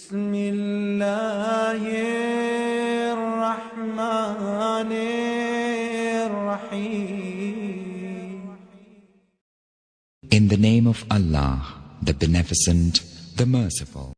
بسم الله الرحمن الرحيم. In the name of Allah, the Beneficent, the Merciful.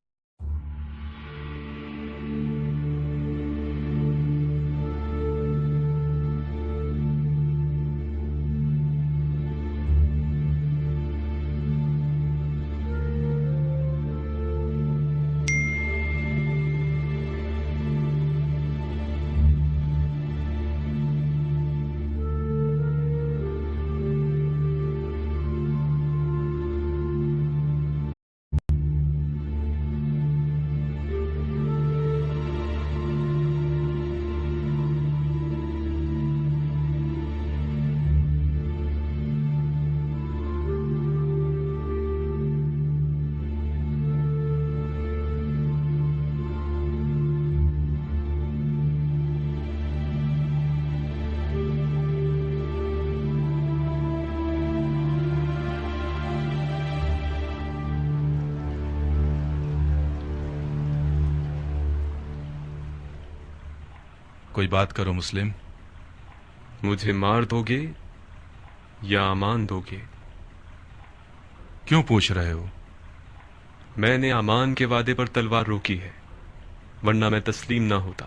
کوئی بات کرو مسلم. مجھے مار دو گے یا امان دو گے؟ کیوں پوچھ رہے ہو؟ میں نے امان کے وعدے پر تلوار روکی ہے، ورنہ میں تسلیم نہ ہوتا.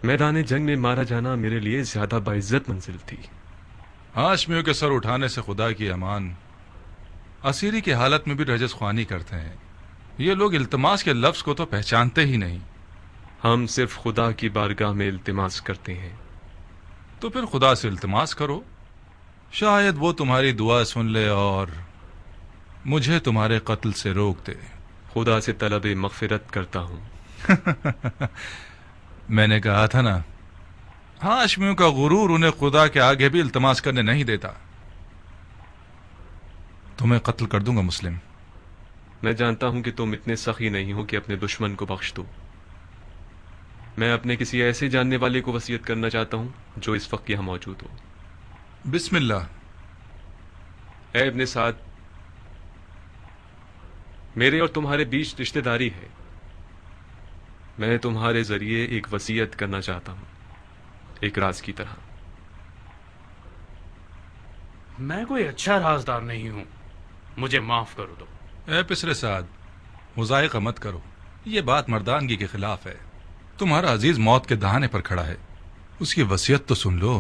میدان جنگ میں مارا جانا میرے لیے زیادہ باعزت منزل تھی. ہاشمیوں کے سر اٹھانے سے خدا کی امان. اسیری کی حالت میں بھی رجس خوانی کرتے ہیں. یہ لوگ التماس کے لفظ کو تو پہچانتے ہی نہیں. ہم صرف خدا کی بارگاہ میں التماس کرتے ہیں. تو پھر خدا سے التماس کرو، شاید وہ تمہاری دعا سن لے اور مجھے تمہارے قتل سے روک دے. خدا سے طلب مغفرت کرتا ہوں. میں نے کہا تھا نا، ہاشمیوں کا غرور انہیں خدا کے آگے بھی التماس کرنے نہیں دیتا. تمہیں قتل کر دوں گا مسلم. میں جانتا ہوں کہ تم اتنے سخی نہیں ہو کہ اپنے دشمن کو بخش دو. میں اپنے کسی ایسے جاننے والے کو وصیت کرنا چاہتا ہوں جو اس وقت یہاں موجود ہو. بسم اللہ. اے ابن سعد، میرے اور تمہارے بیچ رشتہ داری ہے. میں تمہارے ذریعے ایک وصیت کرنا چاہتا ہوں، ایک راز کی طرح. میں کوئی اچھا رازدار نہیں ہوں، مجھے معاف کر دو. اے پسر سعد، مضائقہ مت کرو. یہ بات مردانگی کے خلاف ہے. تمہارا عزیز موت کے دہانے پر کھڑا ہے، اس کی وصیت تو سن لو.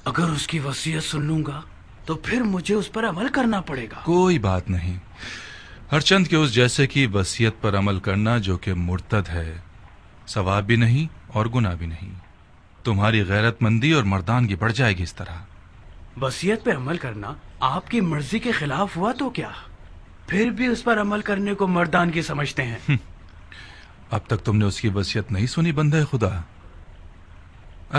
اگر اس کی وصیت سن لوں گا تو پھر مجھے اس پر عمل کرنا پڑے گا. کوئی بات نہیں. ہر چند کے اس جیسے کی وصیت پر عمل کرنا جو کہ مرتد ہے، ثواب بھی نہیں اور گناہ بھی نہیں. تمہاری غیرت مندی اور مردانگی بڑھ جائے گی اس طرح. وصیت پہ عمل کرنا آپ کی مرضی کے خلاف ہوا تو کیا؟ پھر بھی اس پر عمل کرنے کو مردانگی سمجھتے ہیں. اب تک تم نے اس کی وصیت نہیں سنی بندہ خدا.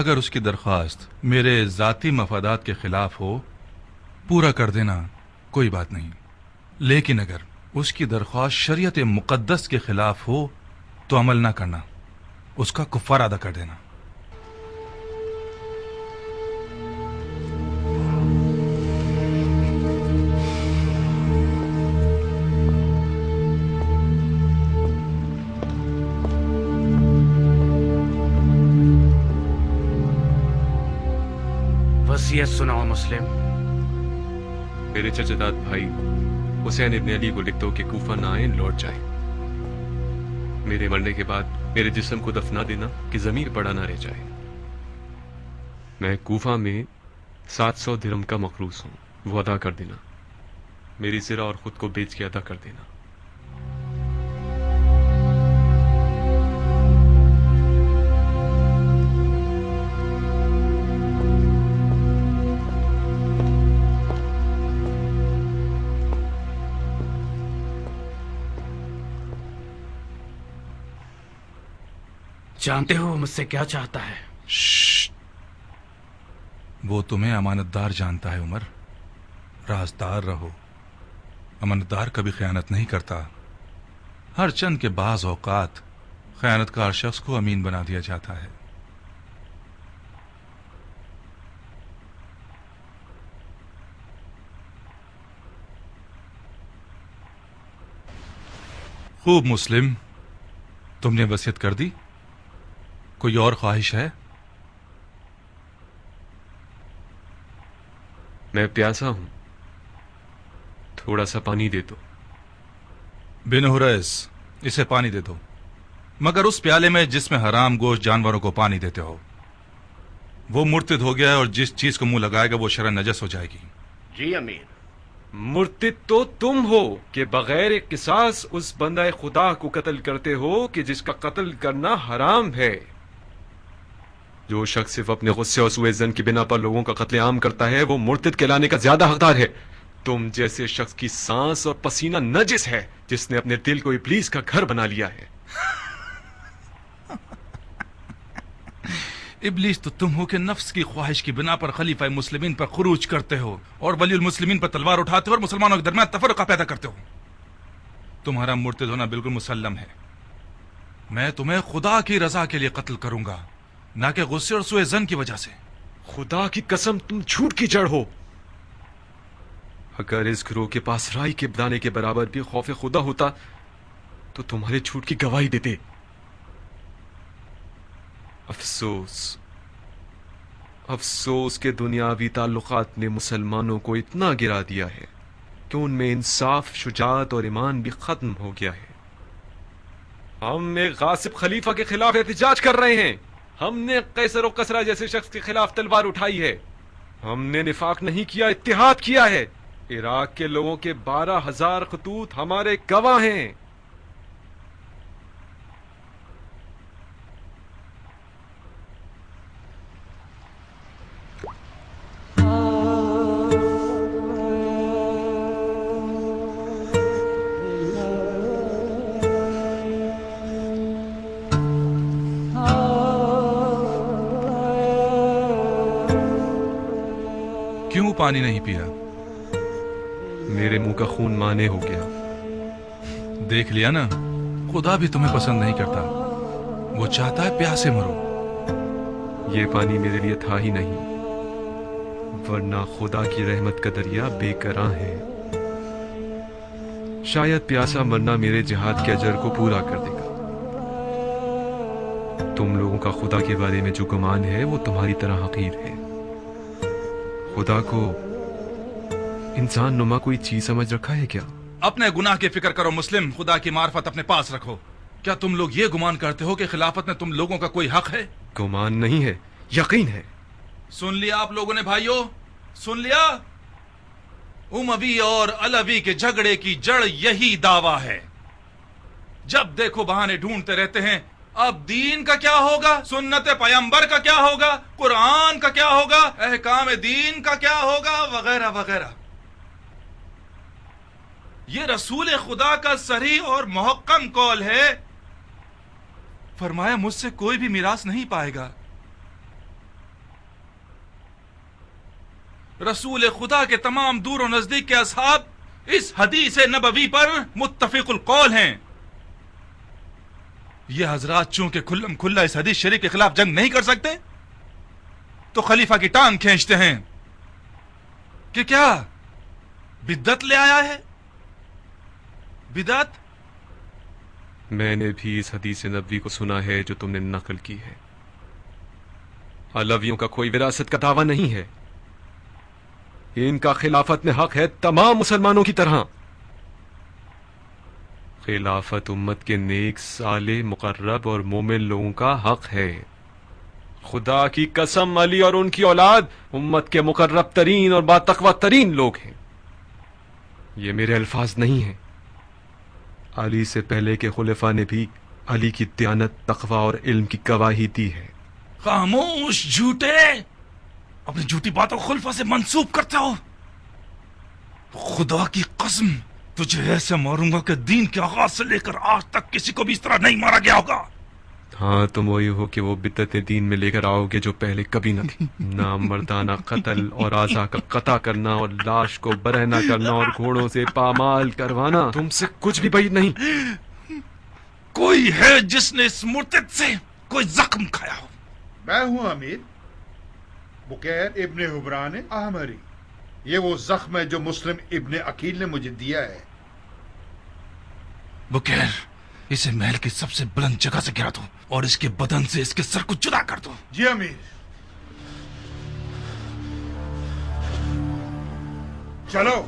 اگر اس کی درخواست میرے ذاتی مفادات کے خلاف ہو، پورا کر دینا، کوئی بات نہیں. لیکن اگر اس کی درخواست شریعت مقدس کے خلاف ہو تو عمل نہ کرنا، اس کا کفارہ ادا کر دینا. وصیت سناؤ مسلم. میرے چچا بھائی حسین ابن علی کو لکھ دو کہ کوفہ نہ آئیں، لوٹ جائیں. میرے مرنے کے بعد میرے جسم کو دفنا دینا کہ ضمیر پڑا نہ رہ جائے. میں کوفہ میں 700 درہم کا مقروض ہوں، وہ ادا کر دینا. میری زرہ اور خود کو بیچ کے ادا کر دینا. جانتے ہو وہ مجھ سے کیا چاہتا ہے؟ شش. وہ تمہیں امانت دار جانتا ہے عمر. رازدار رہو. امانت دار کبھی خیانت نہیں کرتا. ہر چند کے بعض اوقات خیانت کار شخص کو امین بنا دیا جاتا ہے. خوب مسلم، تم نے وصیت کر دی؟ کوئی اور خواہش ہے؟ میں پیاسا ہوں، تھوڑا سا پانی دے دو۔ بن حریث، اسے پانی دے دو، مگر اس پیالے میں جس میں حرام گوشت جانوروں کو پانی دیتے ہو۔ وہ مرتد ہو گیا ہے اور جس چیز کو منہ لگائے گا وہ شرعاً نجس ہو جائے گی۔ جی امیر۔ مرتد تو تم ہو کہ بغیر قصاص اس بندہ خدا کو قتل کرتے ہو کہ جس کا قتل کرنا حرام ہے۔ جو شخص صرف اپنے غصے اور سوء ظن کی بنا پر لوگوں کا قتل عام کرتا ہے وہ مرتد کہلانے کا زیادہ حقدار ہے۔ تم جیسے شخص کی سانس اور پسینہ نجس ہے جس نے اپنے دل کو ابلیس کا گھر بنا لیا ہے۔ ابلیس تو تم ہو کہ نفس کی خواہش کی بنا پر خلیفہ مسلمین پر خروج کرتے ہو اور ولی المسلمین پر تلوار اٹھاتے ہو اور مسلمانوں کے درمیان تفرقہ پیدا کرتے ہو۔ تمہارا مرتد ہونا بالکل مسلم ہے۔ میں تمہیں خدا کی رضا کے لیے قتل کروں گا، نہ کہ غصے اور سوء ظن کی وجہ سے۔ خدا کی قسم تم جھوٹ کی جڑ ہو۔ اگر اس گروہ کے پاس رائی کے دانے کے برابر بھی خوف خدا ہوتا تو تمہارے جھوٹ کی گواہی دیتے۔ افسوس کہ دنیاوی تعلقات نے مسلمانوں کو اتنا گرا دیا ہے کہ ان میں انصاف، شجاعت اور ایمان بھی ختم ہو گیا ہے۔ ہم ایک غاصب خلیفہ کے خلاف احتجاج کر رہے ہیں۔ ہم نے قیصر و کسریٰ جیسے شخص کے خلاف تلوار اٹھائی ہے۔ ہم نے نفاق نہیں کیا، اتحاد کیا ہے۔ عراق کے لوگوں کے 12,000 خطوط ہمارے گواہ ہیں۔ کیوں پانی نہیں پیا؟ میرے منہ کا خون مانے ہو گیا۔ دیکھ لیا نا، خدا بھی تمہیں پسند نہیں کرتا، وہ چاہتا ہے پیاسے مرو۔ یہ پانی میرے لیے تھا ہی نہیں، ورنہ خدا کی رحمت کا دریا بے کراں ہے۔ شاید پیاسا مرنا میرے جہاد کے اجر کو پورا کر دے گا۔ تم لوگوں کا خدا کے بارے میں جو گمان ہے وہ تمہاری طرح حقیر ہے۔ خدا کو انسان نما کوئی چیز سمجھ رکھا ہے کیا؟ اپنے گناہ کی فکر کرو مسلم، خدا کی معرفت اپنے پاس رکھو۔ کیا تم لوگ یہ گمان کرتے ہو کہ خلافت میں تم لوگوں کا کوئی حق ہے؟ گمان نہیں ہے، یقین ہے۔ سن لیا آپ لوگوں نے بھائیوں، سن لیا؟ اموی اور علوی کے جھگڑے کی جڑ یہی دعویٰ ہے۔ جب دیکھو بہانے ڈھونڈتے رہتے ہیں، اب دین کا کیا ہوگا، سنت پیغمبر کا کیا ہوگا، قرآن کا کیا ہوگا، احکام دین کا کیا ہوگا، وغیرہ وغیرہ۔ یہ رسول خدا کا صریح اور محکم قول ہے، فرمایا مجھ سے کوئی بھی میراث نہیں پائے گا۔ رسول خدا کے تمام دور و نزدیک کے اصحاب اس حدیث نبوی پر متفق القول ہیں۔ یہ حضرات چونکہ کھلم کھلا اس حدیث شریف کے خلاف جنگ نہیں کر سکتے تو خلیفہ کی ٹانگ کھینچتے ہیں کہ کیا بدعت لے آیا ہے۔ بدعت؟ میں نے بھی اس حدیث نبوی کو سنا ہے جو تم نے نقل کی ہے۔ علویوں کا کوئی وراثت کا دعویٰ نہیں ہے، ان کا خلافت میں حق ہے تمام مسلمانوں کی طرح۔ خلافت امت کے نیک، صالح، مقرب اور مومن لوگوں کا حق ہے۔ خدا کی قسم علی اور ان کی اولاد امت کے مقرب ترین اور باتقوی ترین لوگ ہیں۔ یہ میرے الفاظ نہیں ہیں، علی سے پہلے کے خلفاء نے بھی علی کی دیانت، تقوی اور علم کی گواہی دی ہے۔ خاموش جھوٹے، اپنی جھوٹی باتوں کو خلفاء سے منسوب کرتے ہو۔ خدا کی قسم تجھے ایسے ماروں گا کہ دین کے آغاز سے لے کر آج تک کسی کو بھی اس طرح نہیں مارا گیا ہوگا۔ ہاں تم وہی ہو کہ وہ بدعتیں دین میں لے کر آؤ گے جو پہلے کبھی نہ تھی۔ نامردانہ قتل اور اعضاء کا قطع کرنا اور لاش کو برہنہ کرنا اور گھوڑوں سے پامال کروانا تم سے کچھ بھی بعید نہیں۔ کوئی ہے جس نے اس مرتد سے کوئی زخم کھایا ہو؟ میں ہوں امیر، بکیر ابن حبران احمری۔ یہ وہ زخم ہے جو مسلم ابن عقیل نے مجھے دیا ہے۔ بکیر، اسے محل کی سب سے بلند جگہ سے گرا دو اور اس کے بدن سے اس کے سر کو جدا کر دو. جی امیر. چلو.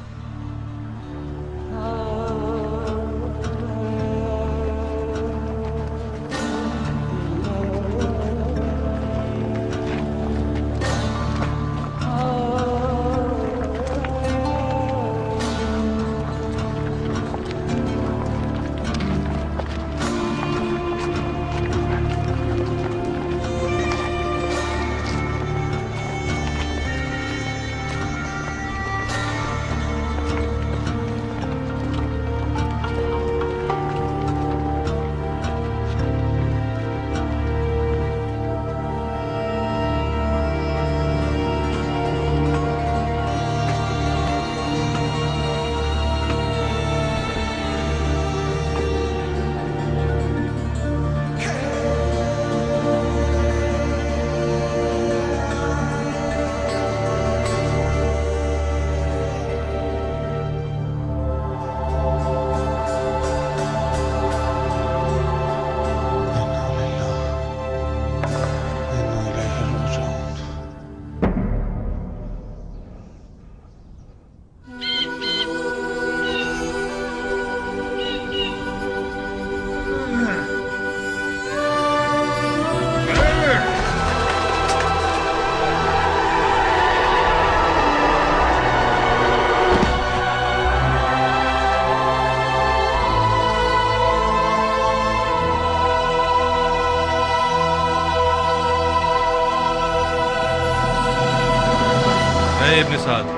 ابن سعد،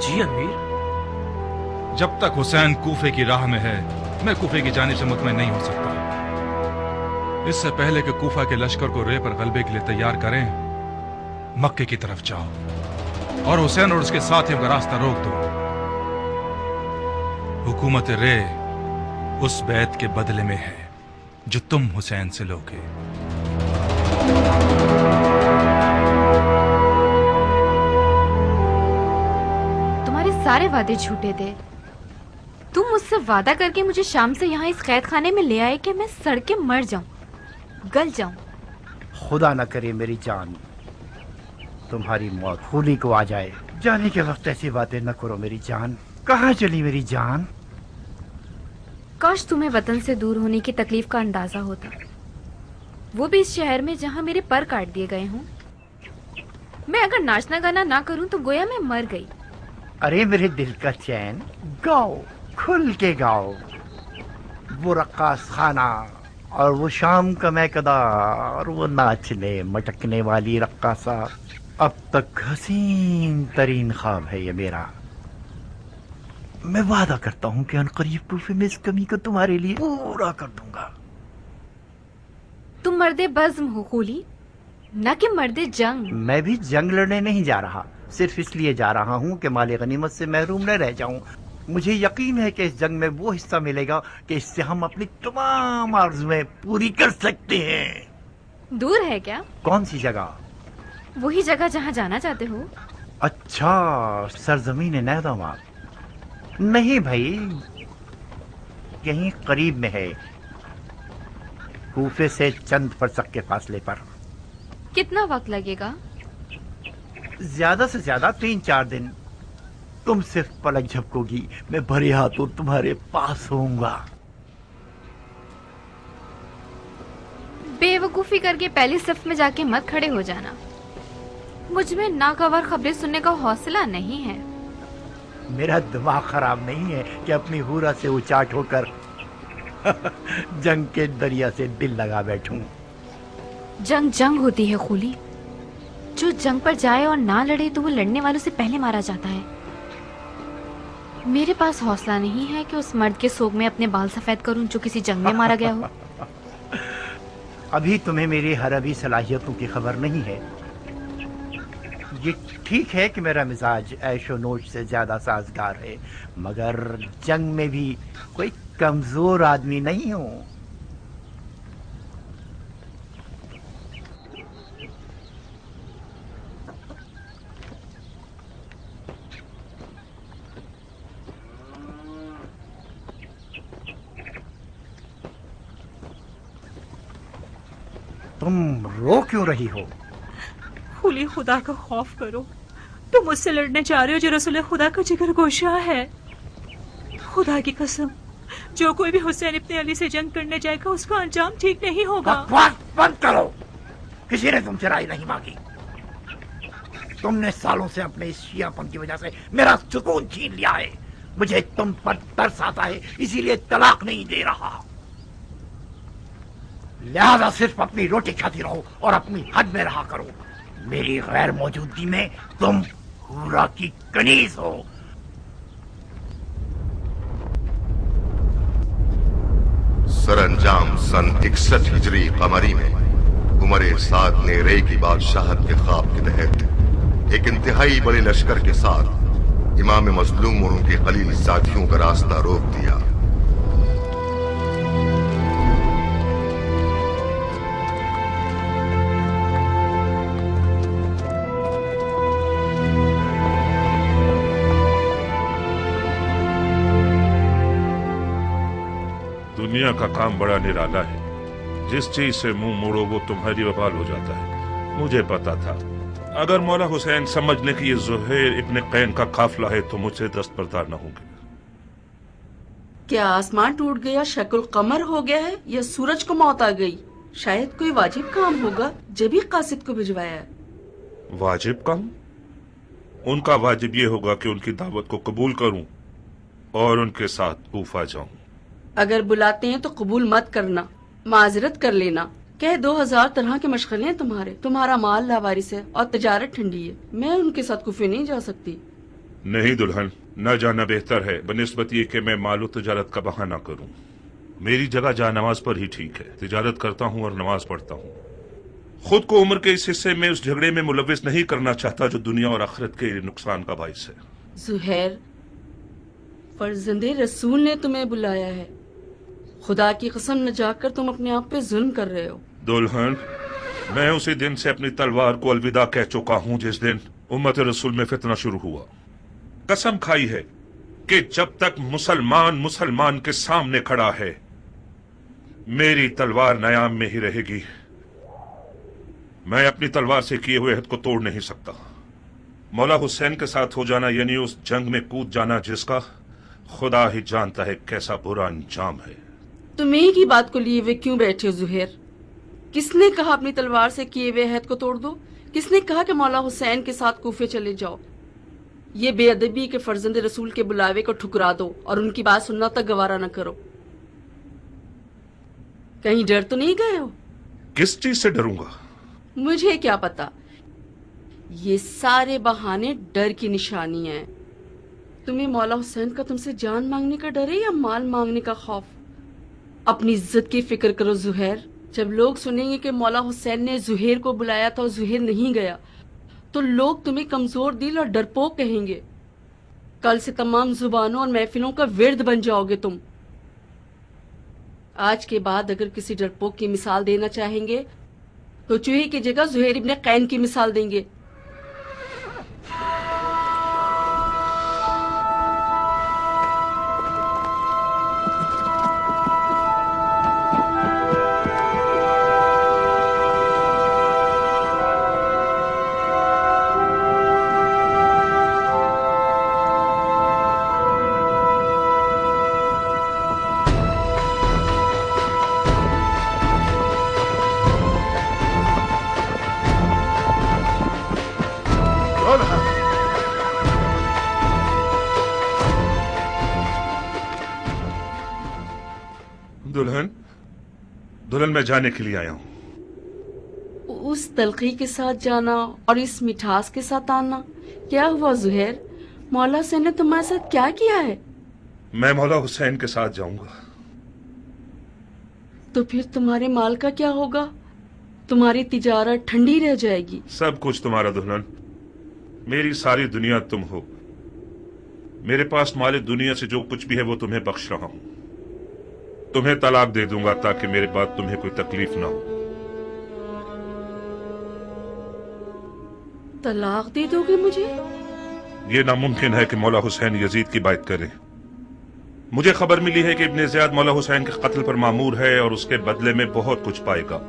جی امیر. جب تک حسین کوفے کی راہ میں ہے میں کوفے کی جانب سے مطمئن نہیں ہو سکتا. اس سے پہلے کہ کوفہ کے لشکر کو رے پر غلبے کے لیے تیار کریں، مکے کی طرف جاؤ اور حسین اور اس کے ساتھیوں کا راستہ روک دو. حکومت رے اس بیعت کے بدلے میں ہے جو تم حسین سے لوگے. سارے وعدے جھوٹے تھے. تم مجھ سے وعدہ کر کے مجھے شام سے یہاں اس قید خانے میں لے آئے کہ میں سڑ کے مر جاؤں، گل جاؤں. خدا نہ کرے میری جان تمہاری موت ہولی کو آ جائے. جانے کے وقت ایسی باتیں نہ کرو میری جان. کہاں چلی میری جان؟ کاش تمہیں وطن سے دور ہونے کی تکلیف کا اندازہ ہوتا، وہ بھی اس شہر میں جہاں میرے پر کاٹ دیے گئے ہوں. میں اگر ناچنا گانا نہ کروں تو گویا میں مر گئی. ارے میرے دل کا چین، گاؤ، کھل کے گاؤ. وہ رقاص خانہ اور وہ شام کا میکدہ اور وہ ناچنے مٹکنے والی رقاصہ اب تک حسین ترین خواب ہے یہ میرا. میں وعدہ کرتا ہوں کہ عنقریب کوفے میں اس کمی کو تمہارے لیے پورا کر دوں گا. تم مرد بزم ہو خولی، نہ کہ مرد جنگ. میں بھی جنگ لڑنے نہیں جا رہا، صرف اس لیے جا رہا ہوں کہ مال غنیمت سے محروم نہ رہ جاؤں. مجھے یقین ہے کہ اس جنگ میں وہ حصہ ملے گا کہ اس سے ہم اپنی تمام آرزویں پوری کر سکتے ہیں. دور ہے کیا؟ کون سی جگہ؟ وہی جگہ جہاں جانا چاہتے ہو. اچھا، سرزمین نیدامات. نہیں بھائی، یہیں قریب میں ہے، کوفے سے چند فرسخ کے فاصلے پر. کتنا وقت لگے گا؟ زیادہ سے زیادہ 3-4 دن. تم صرف پلک جھپکو گی، میں بھرے ہاتھوں تمہارے پاس ہوں گا. بے وقوفی کر کے پہلی صف میں جا کے مت کھڑے ہو جانا. مجھ میں ناگوار خبریں سننے کا حوصلہ نہیں ہے. میرا دماغ خراب نہیں ہے کہ اپنی حورا سے اچاٹ ہو کر جنگ کے دریا سے دل لگا بیٹھوں. جنگ ہوتی ہے خولی. جو جنگ پر جائے اور نہ لڑے تو وہ لڑنے والوں سے پہلے مارا جاتا ہے. میرے پاس حوصلہ نہیں ہے کہ اس مرد کے سوگ میں اپنے بال سفید کروں جو کسی جنگ میں مارا گیا ہو. ابھی تمہیں میری حربی صلاحیتوں کی خبر نہیں ہے. یہ ٹھیک ہے کہ میرا مزاج عیش و نوش سے زیادہ سازگار ہے، مگر جنگ میں بھی کوئی کمزور آدمی نہیں ہوں. तुम रो क्यों रही हो? खुली खुदा का खौफ करो, तुम मुझसे लड़ने जा रहे हो जो रसूल खुदा का जिगर गोशा है। खुदा की कसम, जो कोई भी हुसैन इब्ने अली से जंग करने जाएगा उसका अंजाम ठीक नहीं होगा। बकवास बंद करो, किसी ने तुमसे राय नहीं मांगी। तुमने सालों से अपने इस शियापन की वजह से मेरा सुकून छीन लिया है। मुझे तुम पर तरस आता है, इसीलिए तलाक नहीं दे रहा। लिहाजा सिर्फ अपनी रोटी खाती रहो और अपनी हद में रहा करो। मेरी गैर मौजूदगी में तुम हूरा की कनीज हो। सरअंजाम सन 61 हिजरी कमरी में उमर साद ने रे की बादशाहत के ख्वाब के तहत एक इंतहाई बड़े लश्कर के साथ इमाम मजलूम और उनके खलील साथियों का रास्ता रोक दिया। दुनिया का काम बड़ा निराला है, जिस चीज से मुंह मोड़ो वो तुम्हारी वबाल हो जाता है। मुझे पता था अगर मौला हुसैन समझ ले कि ये ज़ुहैर इब्ने कैन का काफिला है तो मुझसे दस्तबरदार न होंगे। क्या आसमान टूट गया, शक्ल कमर हो गया है, या सूरज को मौत आ गई? शायद कोई वाजिब काम होगा जब ही कासिद को भिजवाया है। वाजिब काम? उनका वाजिब ये होगा कि उनकी दावत को कबूल करूं और उनके साथ कूफा जाऊं। अगर बुलाते हैं तो कबूल मत करना, माजरत कर लेना। कह 2000 तरह के मशगले हैं तुम्हारे, तुम्हारा माल लावारिस है और तजारत ठंडी है। मैं उनके साथ कुफे नहीं जा सकती। नहीं दुल्हन, न जाना बेहतर है बनिस्बत ये कि मैं मालो तजारत का बहाना करूं। मेरी जगह जा नमाज पर ही ठीक है। तिजारत करता हूं और नमाज पढ़ता हूं। खुद को उम्र के इस हिस्से में उस झगड़े में मुलविस नहीं करना चाहता जो दुनिया और आखिरत के नुकसान का बाइस है। ज़ुहैर, फर्जंदे रसूल ने तुम्हें बुलाया है। खुदा की कसम न जाकर तुम अपने आप पे जुल्म कर रहे हो। दुल्हन, मैं उसी दिन से अपनी तलवार को अलविदा कह चुका हूं जिस दिन उम्मत रसूल में फितना शुरू हुआ। कसम खाई है कि जब तक मुसलमान के सामने खड़ा है मेरी तलवार नयाम में ही रहेगी। मैं अपनी तलवार से किए हुए हद को तोड़ नहीं सकता। मौला हुसैन के साथ हो जाना यानी उस जंग में कूद जाना जिसका खुदा ही जानता है कैसा बुरा अंजाम है। तुम एक ही बात को लिए हुए क्यों बैठे हो ज़ुहैर? किसने कहा अपनी तलवार से किए हुए अहद को तोड़ दो? किसने कहा कि मौला हुसैन के साथ कूफे चले जाओ? ये बेअदबी के फर्जंद रसूल के बुलावे को ठुकरा दो और उनकी बात सुनना तक गवारा न करो। कहीं डर तो नहीं गए हो? किस चीज से डरूंगा? मुझे क्या पता। ये सारे बहाने डर की निशानी है। तुम्हें मौला हुसैन का तुमसे जान मांगने का डर है या माल मांगने का खौफ? अपनी इज्जत की फिक्र करो ज़ुहैर। जब लोग सुनेंगे कि मौला हुसैन ने ज़ुहैर को बुलाया था और ज़ुहैर नहीं गया तो लोग तुम्हें कमजोर दिल और डरपोक कहेंगे। कल से तमाम जुबानों और महफिलों का विर्द बन जाओगे तुम। आज के बाद अगर किसी डरपोक की मिसाल देना चाहेंगे तो चूहे की जगह ज़ुहैर इब्ने कैन की मिसाल देंगे। दुल्हन मैं जाने के लिए आया हूँ। उस तलखी के साथ जाना और इस मिठास के साथ आना, क्या हुआ ज़ुहैर? मौला हुसैन ने तुम्हारे साथ क्या किया है? मैं मौला हुसैन के साथ जाऊंगा। तो फिर तुम्हारे माल का क्या होगा? तुम्हारी तिजारत ठंडी रह जाएगी। सब कुछ तुम्हारा दुल्हन। मेरी सारी दुनिया तुम हो। मेरे पास माले दुनिया से जो कुछ भी है वो तुम्हें बख्श रहा हूँ। तुम्हें तलाक दे दूंगा ताकि मेरे बाद तुम्हें कोई तकलीफ ना हो। तलाक दे दोगे मुझे? ये नामुमकिन है कि मौला हुसैन यजीद की बात करे। मुझे खबर मिली है कि इब्ने ज़ियाद मौला हुसैन के कत्ल पर मामूर है और उसके बदले में बहुत कुछ पाएगा।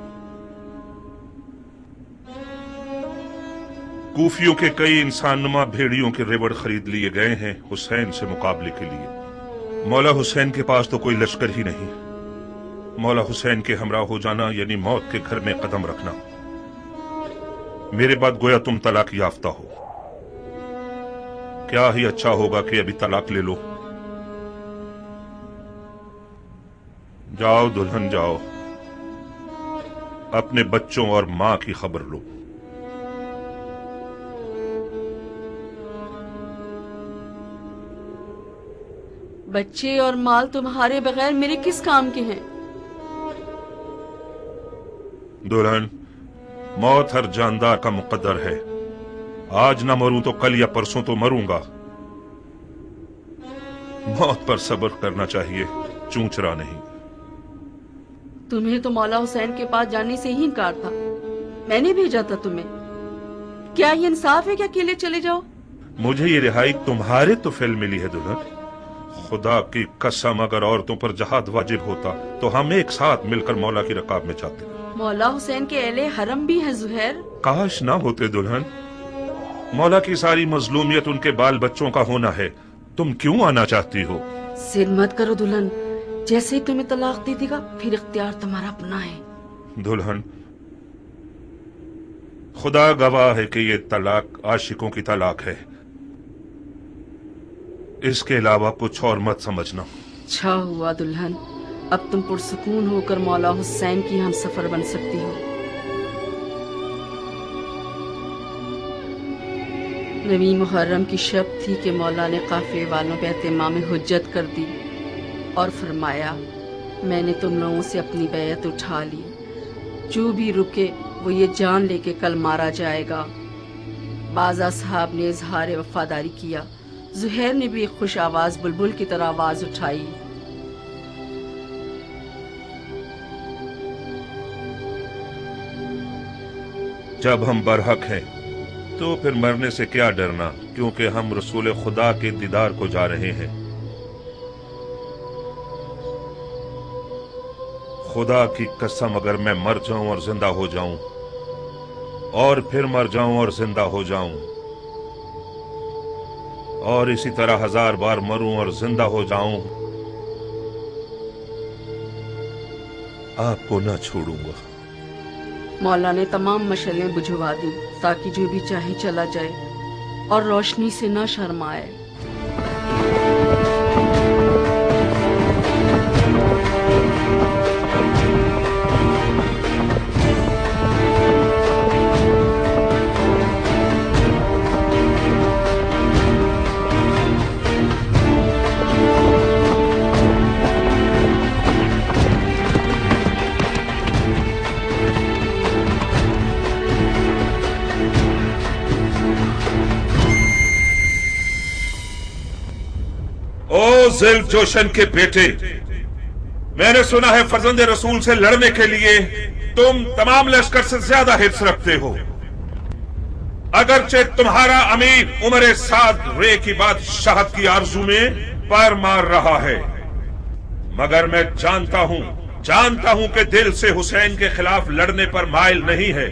کوفیوں کے کئی انسان نما بھیڑیوں کے ریوڑ خرید لیے گئے ہیں حسین سے مقابلے کے لیے۔ مولا حسین کے پاس تو کوئی لشکر ہی نہیں۔ مولا حسین کے ہمراہ ہو جانا یعنی موت کے گھر میں قدم رکھنا۔ میرے بعد گویا تم طلاق یافتہ ہو۔ کیا ہی اچھا ہوگا کہ ابھی طلاق لے لو۔ جاؤ دلہن جاؤ، اپنے بچوں اور ماں کی خبر لو۔ بچے اور مال تمہارے بغیر میرے کس کام کے ہیں؟ دلہن، موت ہر جاندار کا مقدر ہے۔ آج نہ مروں تو کل یا پرسوں تو مروں گا۔ موت پر صبر کرنا چاہیے، چونچرا نہیں۔ تمہیں تو مولا حسین کے پاس جانے سے ہی انکار تھا، میں نے بھیجا تھا تمہیں۔ کیا یہ انصاف ہے کہ اکیلے چلے جاؤ؟ مجھے یہ رہائی تمہارے تو فعل ملی ہے دلہن۔ خدا کی قسم اگر عورتوں پر جہاد واجب ہوتا تو ہم ایک ساتھ مل کر مولا کی رکاب میں جاتے۔ مولا حسین کے اہل حرم بھی ہیں زہیر۔ کاش نہ ہوتے دلہن۔ مولا کی ساری مظلومیت ان کے بال بچوں کا ہونا ہے، تم کیوں آنا چاہتی ہو؟ ضد مت کرو دلہن، جیسے ہی تمہیں طلاق دے دے گا پھر اختیار تمہارا اپنا ہے۔ دلہن، خدا گواہ ہے کہ یہ طلاق عاشقوں کی طلاق ہے، اس کے علاوہ کچھ اور مت سمجھنا۔ اچھا ہوا دلہن، اب تم پرسکون ہو کر مولا حسین کی ہم سفر بن سکتی ہو۔ نویں محرم کی شب تھی کہ مولا نے قافلے والوں پہ اہتمام حجت کر دی اور فرمایا، میں نے تم لوگوں سے اپنی بیعت اٹھا لی، جو بھی رکے وہ یہ جان لے کے کل مارا جائے گا۔ بعض اصحاب نے اظہار وفاداری کیا، زہیر نے بھی ایک خوش آواز بلبل کی طرح آواز اٹھائی، جب ہم برحق ہیں تو پھر مرنے سے کیا ڈرنا، کیونکہ ہم رسول خدا کے دیدار کو جا رہے ہیں۔ خدا کی قسم اگر میں مر جاؤں اور زندہ ہو جاؤں اور پھر مر جاؤں اور زندہ ہو جاؤں اور اسی طرح 1000 بار مروں اور زندہ ہو جاؤں، آپ کو نہ چھوڑوں گا۔ مولا نے تمام مشعلیں بجھوا دی تاکہ جو بھی چاہے چلا جائے اور روشنی سے نہ شرمائے۔ ذیل جوشن کے بیٹے، میں نے سنا ہے فرزند رسول سے لڑنے کے لیے تم تمام لشکر سے زیادہ حرص رکھتے ہو۔ اگرچہ تمہارا امیر عمر سعد رے کی بادشاہت کی آرزو میں پیر مار رہا ہے، مگر میں جانتا ہوں کہ دل سے حسین کے خلاف لڑنے پر مائل نہیں ہے۔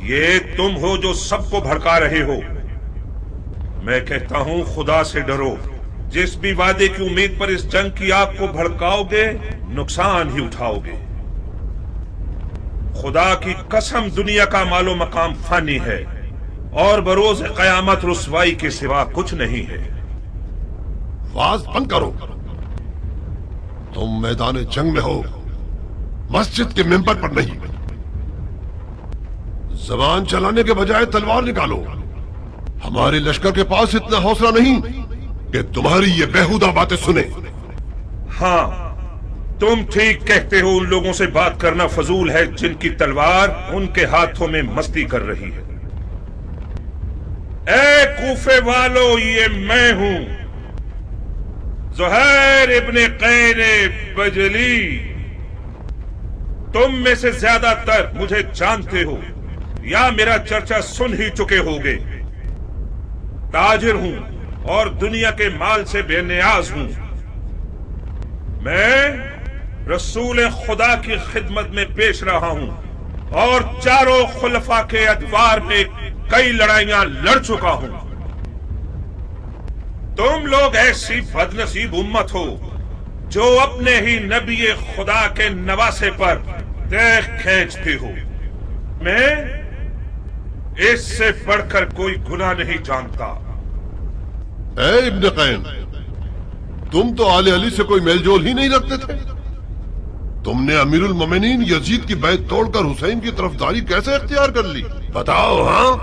یہ تم ہو جو سب کو بھڑکا رہے ہو۔ میں کہتا ہوں خدا سے ڈرو، جس بھی وعدے کی امید پر اس جنگ کی آگ کو بھڑکاؤ گے نقصان ہی اٹھاؤ گے۔ خدا کی قسم دنیا کا مال و مقام فانی ہے اور بروز قیامت رسوائی کے سوا کچھ نہیں ہے۔ واز بند کرو، تم میدان جنگ میں ہو، مسجد کے ممبر پر نہیں۔ زبان چلانے کے بجائے تلوار نکالو۔ ہمارے لشکر کے پاس اتنا حوصلہ نہیں کہ تمہاری یہ بےہودہ باتیں سنے۔ ہاں، تم ٹھیک کہتے ہو، ان لوگوں سے بات کرنا فضول ہے جن کی تلوار ان کے ہاتھوں میں مستی کر رہی ہے۔ اے کوفے والو، یہ میں ہوں، زہیر ابن قین بجلی۔ تم میں سے زیادہ تر مجھے جانتے ہو یا میرا چرچا سن ہی چکے ہوگے۔ تاجر ہوں اور دنیا کے مال سے بے نیاز ہوں۔ میں رسول خدا کی خدمت میں پیش رہا ہوں اور چاروں خلفاء کے ادوار میں कई लड़ाइयां लड़ चुका हूं। तुम लोग ऐसी बदनसीब उम्मत हो जो अपने ही नबी खुदा के नवासे पर देख खींचती हो। मैं इससे बढ़कर कोई गुनाह नहीं जानता। ए इब्न कैन, तुम तो आले अली से कोई मेलजोल ही नहीं रखते थे। तुमने अमीरुल मोमिनीन यजीद की बैत तोड़कर हुसैन की तरफदारी कैसे इख्तियार कर ली? बताओ। हाँ,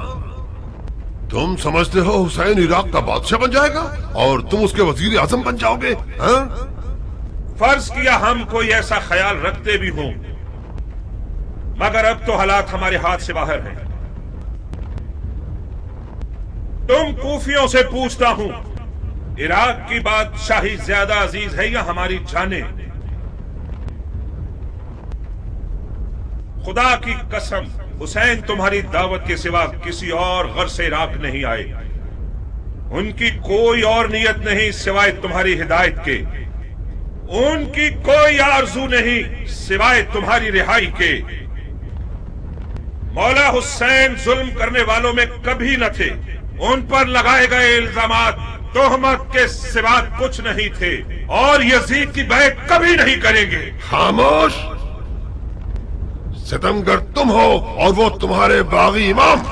तुम समझते हो हुसैन इराक का बादशाह बन जाएगा और तुम उसके वजीर आजम बन जाओगे? हाँ? फर्ज किया हम कोई ऐसा ख्याल रखते भी हों, मगर अब तो हालात हमारे हाथ से बाहर हैं। तुम कूफियों से पूछता हूं, इराक की बादशाही ज्यादा अजीज है या हमारी जाने? खुदा की कसम, हुसैन तुम्हारी दावत के सिवा किसी और घर से इराक नहीं आए। उनकी कोई और नियत नहीं सिवाय तुम्हारी हिदायत के। उनकी कोई आरजू नहीं सिवाय तुम्हारी रिहाई के। मौला हुसैन जुल्म करने वालों में कभी न थे। उन पर लगाए गए इल्जामात तोहमत के सिवा कुछ नहीं थे और यजीद की बैत कभी नहीं करेंगे। खामोश! सितमगर तुम हो और वो तुम्हारे बागी इमाम।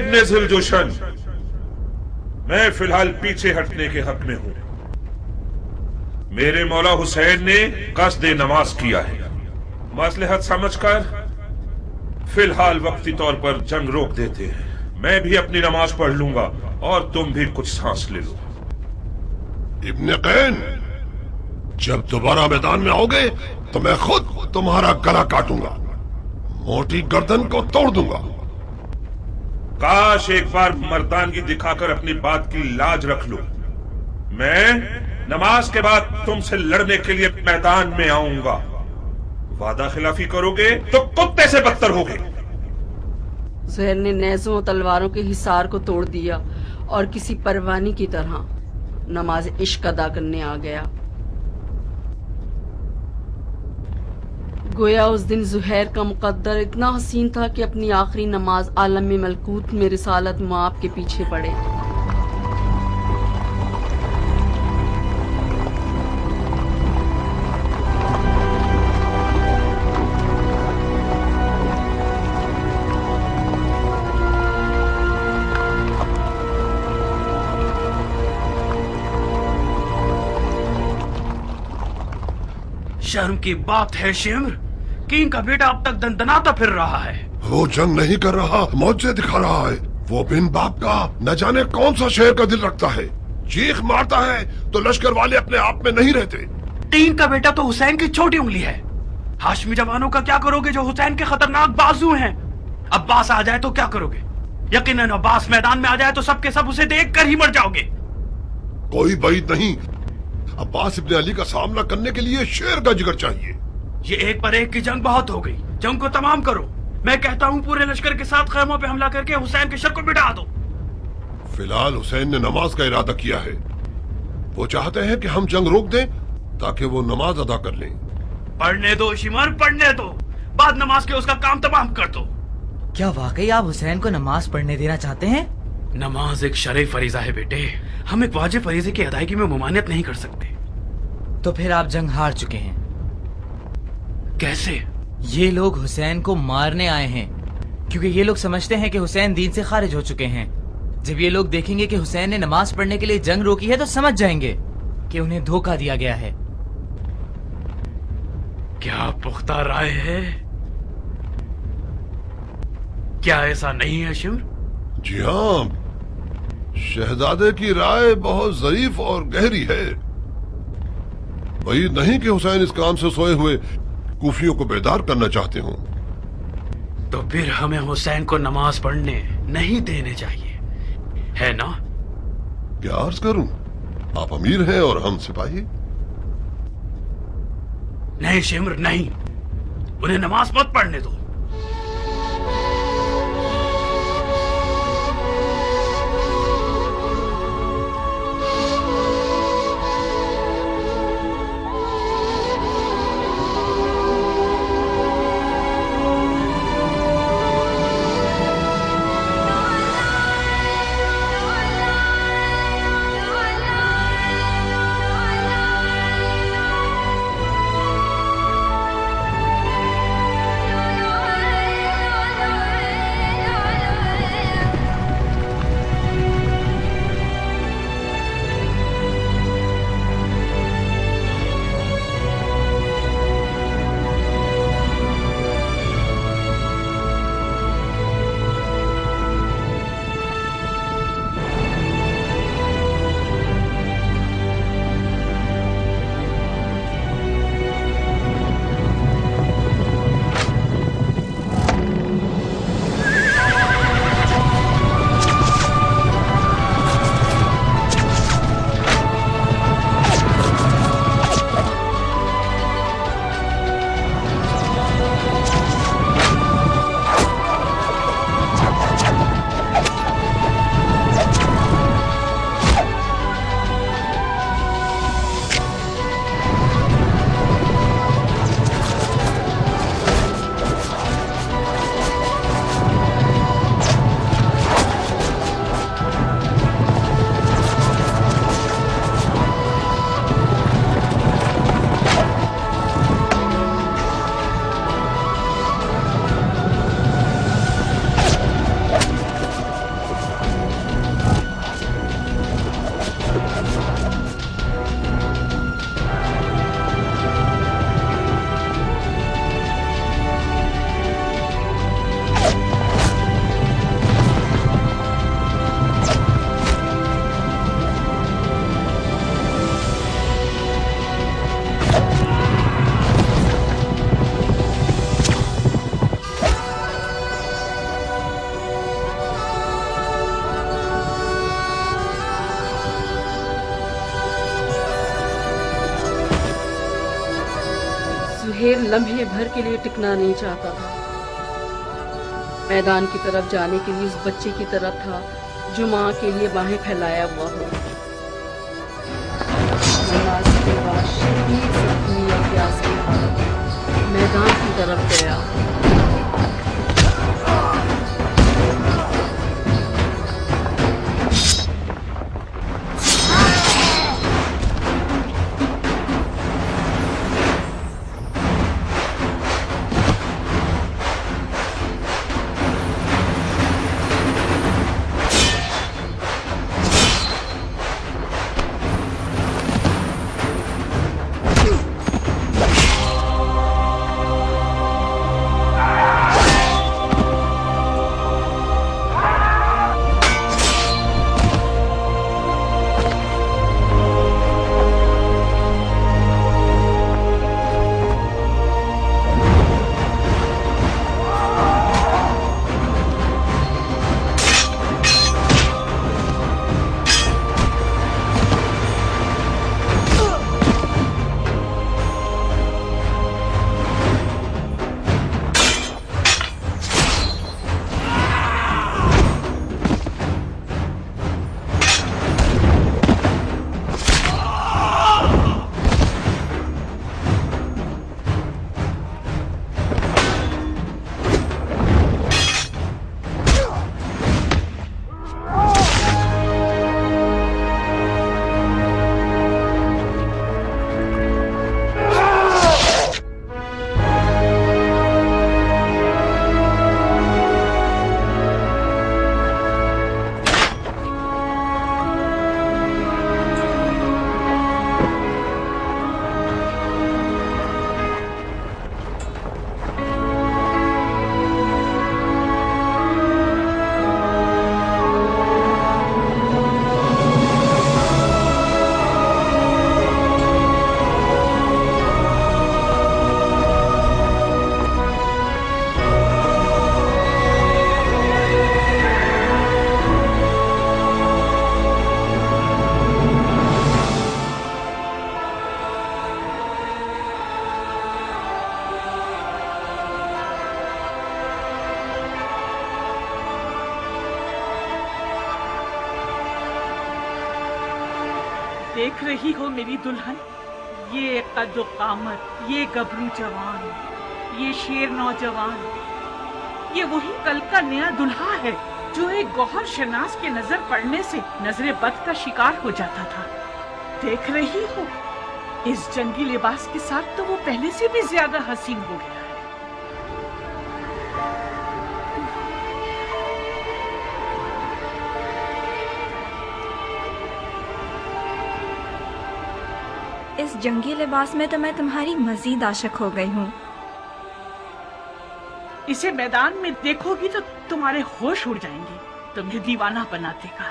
इब्ने ज़ुलजुशन, मैं फिलहाल पीछे हटने के हक में हूं। मेरे मौला हुसैन ने कस्द नमाज किया है। मसलहत समझकर फिलहाल वक्ती तौर पर जंग रोक देते हैं। मैं भी अपनी नमाज पढ़ लूंगा और तुम भी कुछ सांस ले लो। इब्ने कैन, जब दोबारा मैदान में आओगे तो मैं खुद तुम्हारा गला काटूंगा, मोटी गर्दन को तोड़ दूंगा। काश एक बार मर्दानगी दिखाकर अपनी बात की लाज रख लो। मैं नमाज के बाद तुमसे लड़ने के लिए मैदान में आऊंगा। वादा खिलाफी करोगे तो कुत्ते से बदतर होगे। सुहेल ने नेज़ों और तलवारों के हिसार को तोड़ दिया और किसी परवानी की तरह नमाज इश्क अदा करने आ गया। गोया उस दिन जुहैर का मुकद्दर इतना हसीन था कि अपनी आखिरी नमाज आलम में मलकूत में रिसालत मुआब के पीछे पड़े। शर्म की बात है शिम्र कि इनका बेटा अब तक दंदनाता फिर रहा है। वो जंग नहीं कर रहा, मौजे दिखा रहा है। वो बिन बाप का न जाने कौन सा शेर का दिल रखता है। चीख मारता है तो लश्कर वाले अपने आप में नहीं रहते। तीन का बेटा तो हुसैन की छोटी उंगली है। हाशमी जवानों का क्या करोगे जो हुसैन के खतरनाक बाजू हैं? अब्बास आ जाए तो क्या करोगे? यकीनन अब्बास मैदान में आ जाए तो सबके सब उसे देख कर ही मर जाओगे। कोई बैद नहीं, अब्बास इब्ने अली का सामना करने के लिए शेर का जिगर चाहिए। ये एक पर एक की जंग बहुत हो गई, जंग को तमाम करो। मैं कहता हूँ पूरे लश्कर के साथ खैमों पे हमला करके हुसैन के शर को मिटा दो। फिलहाल हुसैन ने नमाज का इरादा किया है। वो चाहते हैं कि हम जंग रोक दें ताकि वो नमाज अदा कर लें। पढ़ने दो शिमर, पढ़ने दो। बाद नमाज के उसका काम तमाम कर दो। क्या वाकई आप हुसैन को नमाज पढ़ने देना चाहते हैं? नमाज एक शरई फरीजा है बेटे, हम एक वाजिब फरीजे की अदायगी में मुमानियत नहीं कर सकते। तो फिर आप जंग हार चुके हैं। कैसे? ये लोग हुसैन को मारने आए हैं क्योंकि ये लोग समझते हैं कि हुसैन दीन से खारिज हो चुके हैं। जब ये लोग देखेंगे कि हुसैन ने नमाज पढ़ने के लिए जंग रोकी है तो समझ जाएंगे कि उन्हें धोखा दिया गया है। क्या पुख्ता राय है? क्या ऐसा नहीं है शिमर? जी हाँ, शहजादे की राय बहुत ज़रीफ और गहरी है। वही नहीं कि हुसैन इस काम से सोए हुए कूफियों को बेदार करना चाहते हों। तो फिर हमें हुसैन को नमाज पढ़ने नहीं देने चाहिए, है ना? क्या अर्ज करूं, आप अमीर हैं और हम सिपाही। नहीं शिमर नहीं, उन्हें नमाज मत पढ़ने दो। सुहेल लम्हे भर के लिए टिकना नहीं चाहता था। मैदान की तरफ जाने के लिए उस बच्चे की तरफ था जो माँ के लिए बाहें फैलाया हुआ हो। नमाज के बाद शदीद जख्मी और प्यास की हालत में मैदान की तरफ गया। देख रही हो मेरी दुल्हन, ये कद्दो कामत, ये गबरू जवान, ये शेर नौजवान, ये वही कल का नया दुल्हा है जो एक गौहर शनास के नजर पड़ने से नजरे बद का शिकार हो जाता था। देख रही हो, इस जंगी लिबास के साथ तो वो पहले से भी ज्यादा हसीन हो गया है। इस जंगी लिबास में तो मैं तुम्हारी मजीद आशिक हो गई हूँ। इसे मैदान में देखोगी तो तुम्हारे होश उड़ जाएंगे, तुम्हें दीवाना बना देगा।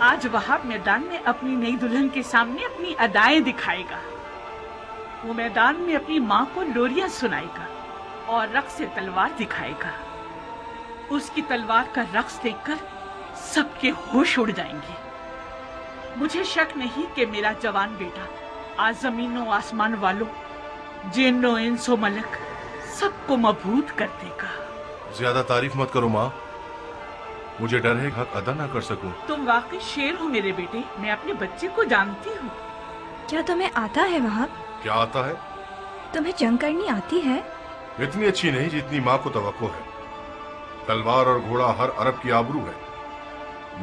आज वहाब मैदान में अपनी नई दुल्हन के सामने अपनी अदाएं दिखाएगा। वो मैदान में अपनी माँ को लोरियां सुनाएगा और रक्स से तलवार दिखाएगा। उसकी तलवार का रक्स देखकर सबके होश उड़ जाएंगे। मुझे शक नहीं कि मेरा जवान बेटा आज जमीनों आसमान वालों, जिन्नो इंसो मलक सबको मबहूत कर देगा। ज्यादा तारीफ मत करो माँ, मुझे डर है हक अदा ना कर सकूं। तुम वाकई शेर हो मेरे बेटे, मैं अपने बच्चे को जानती हूँ। क्या तुम्हें आता है वहाब? क्या आता है? तुम्हें जंग करनी आती है? इतनी अच्छी नहीं जितनी माँ को तवक्को है। तलवार और घोड़ा हर अरब की आबरू है।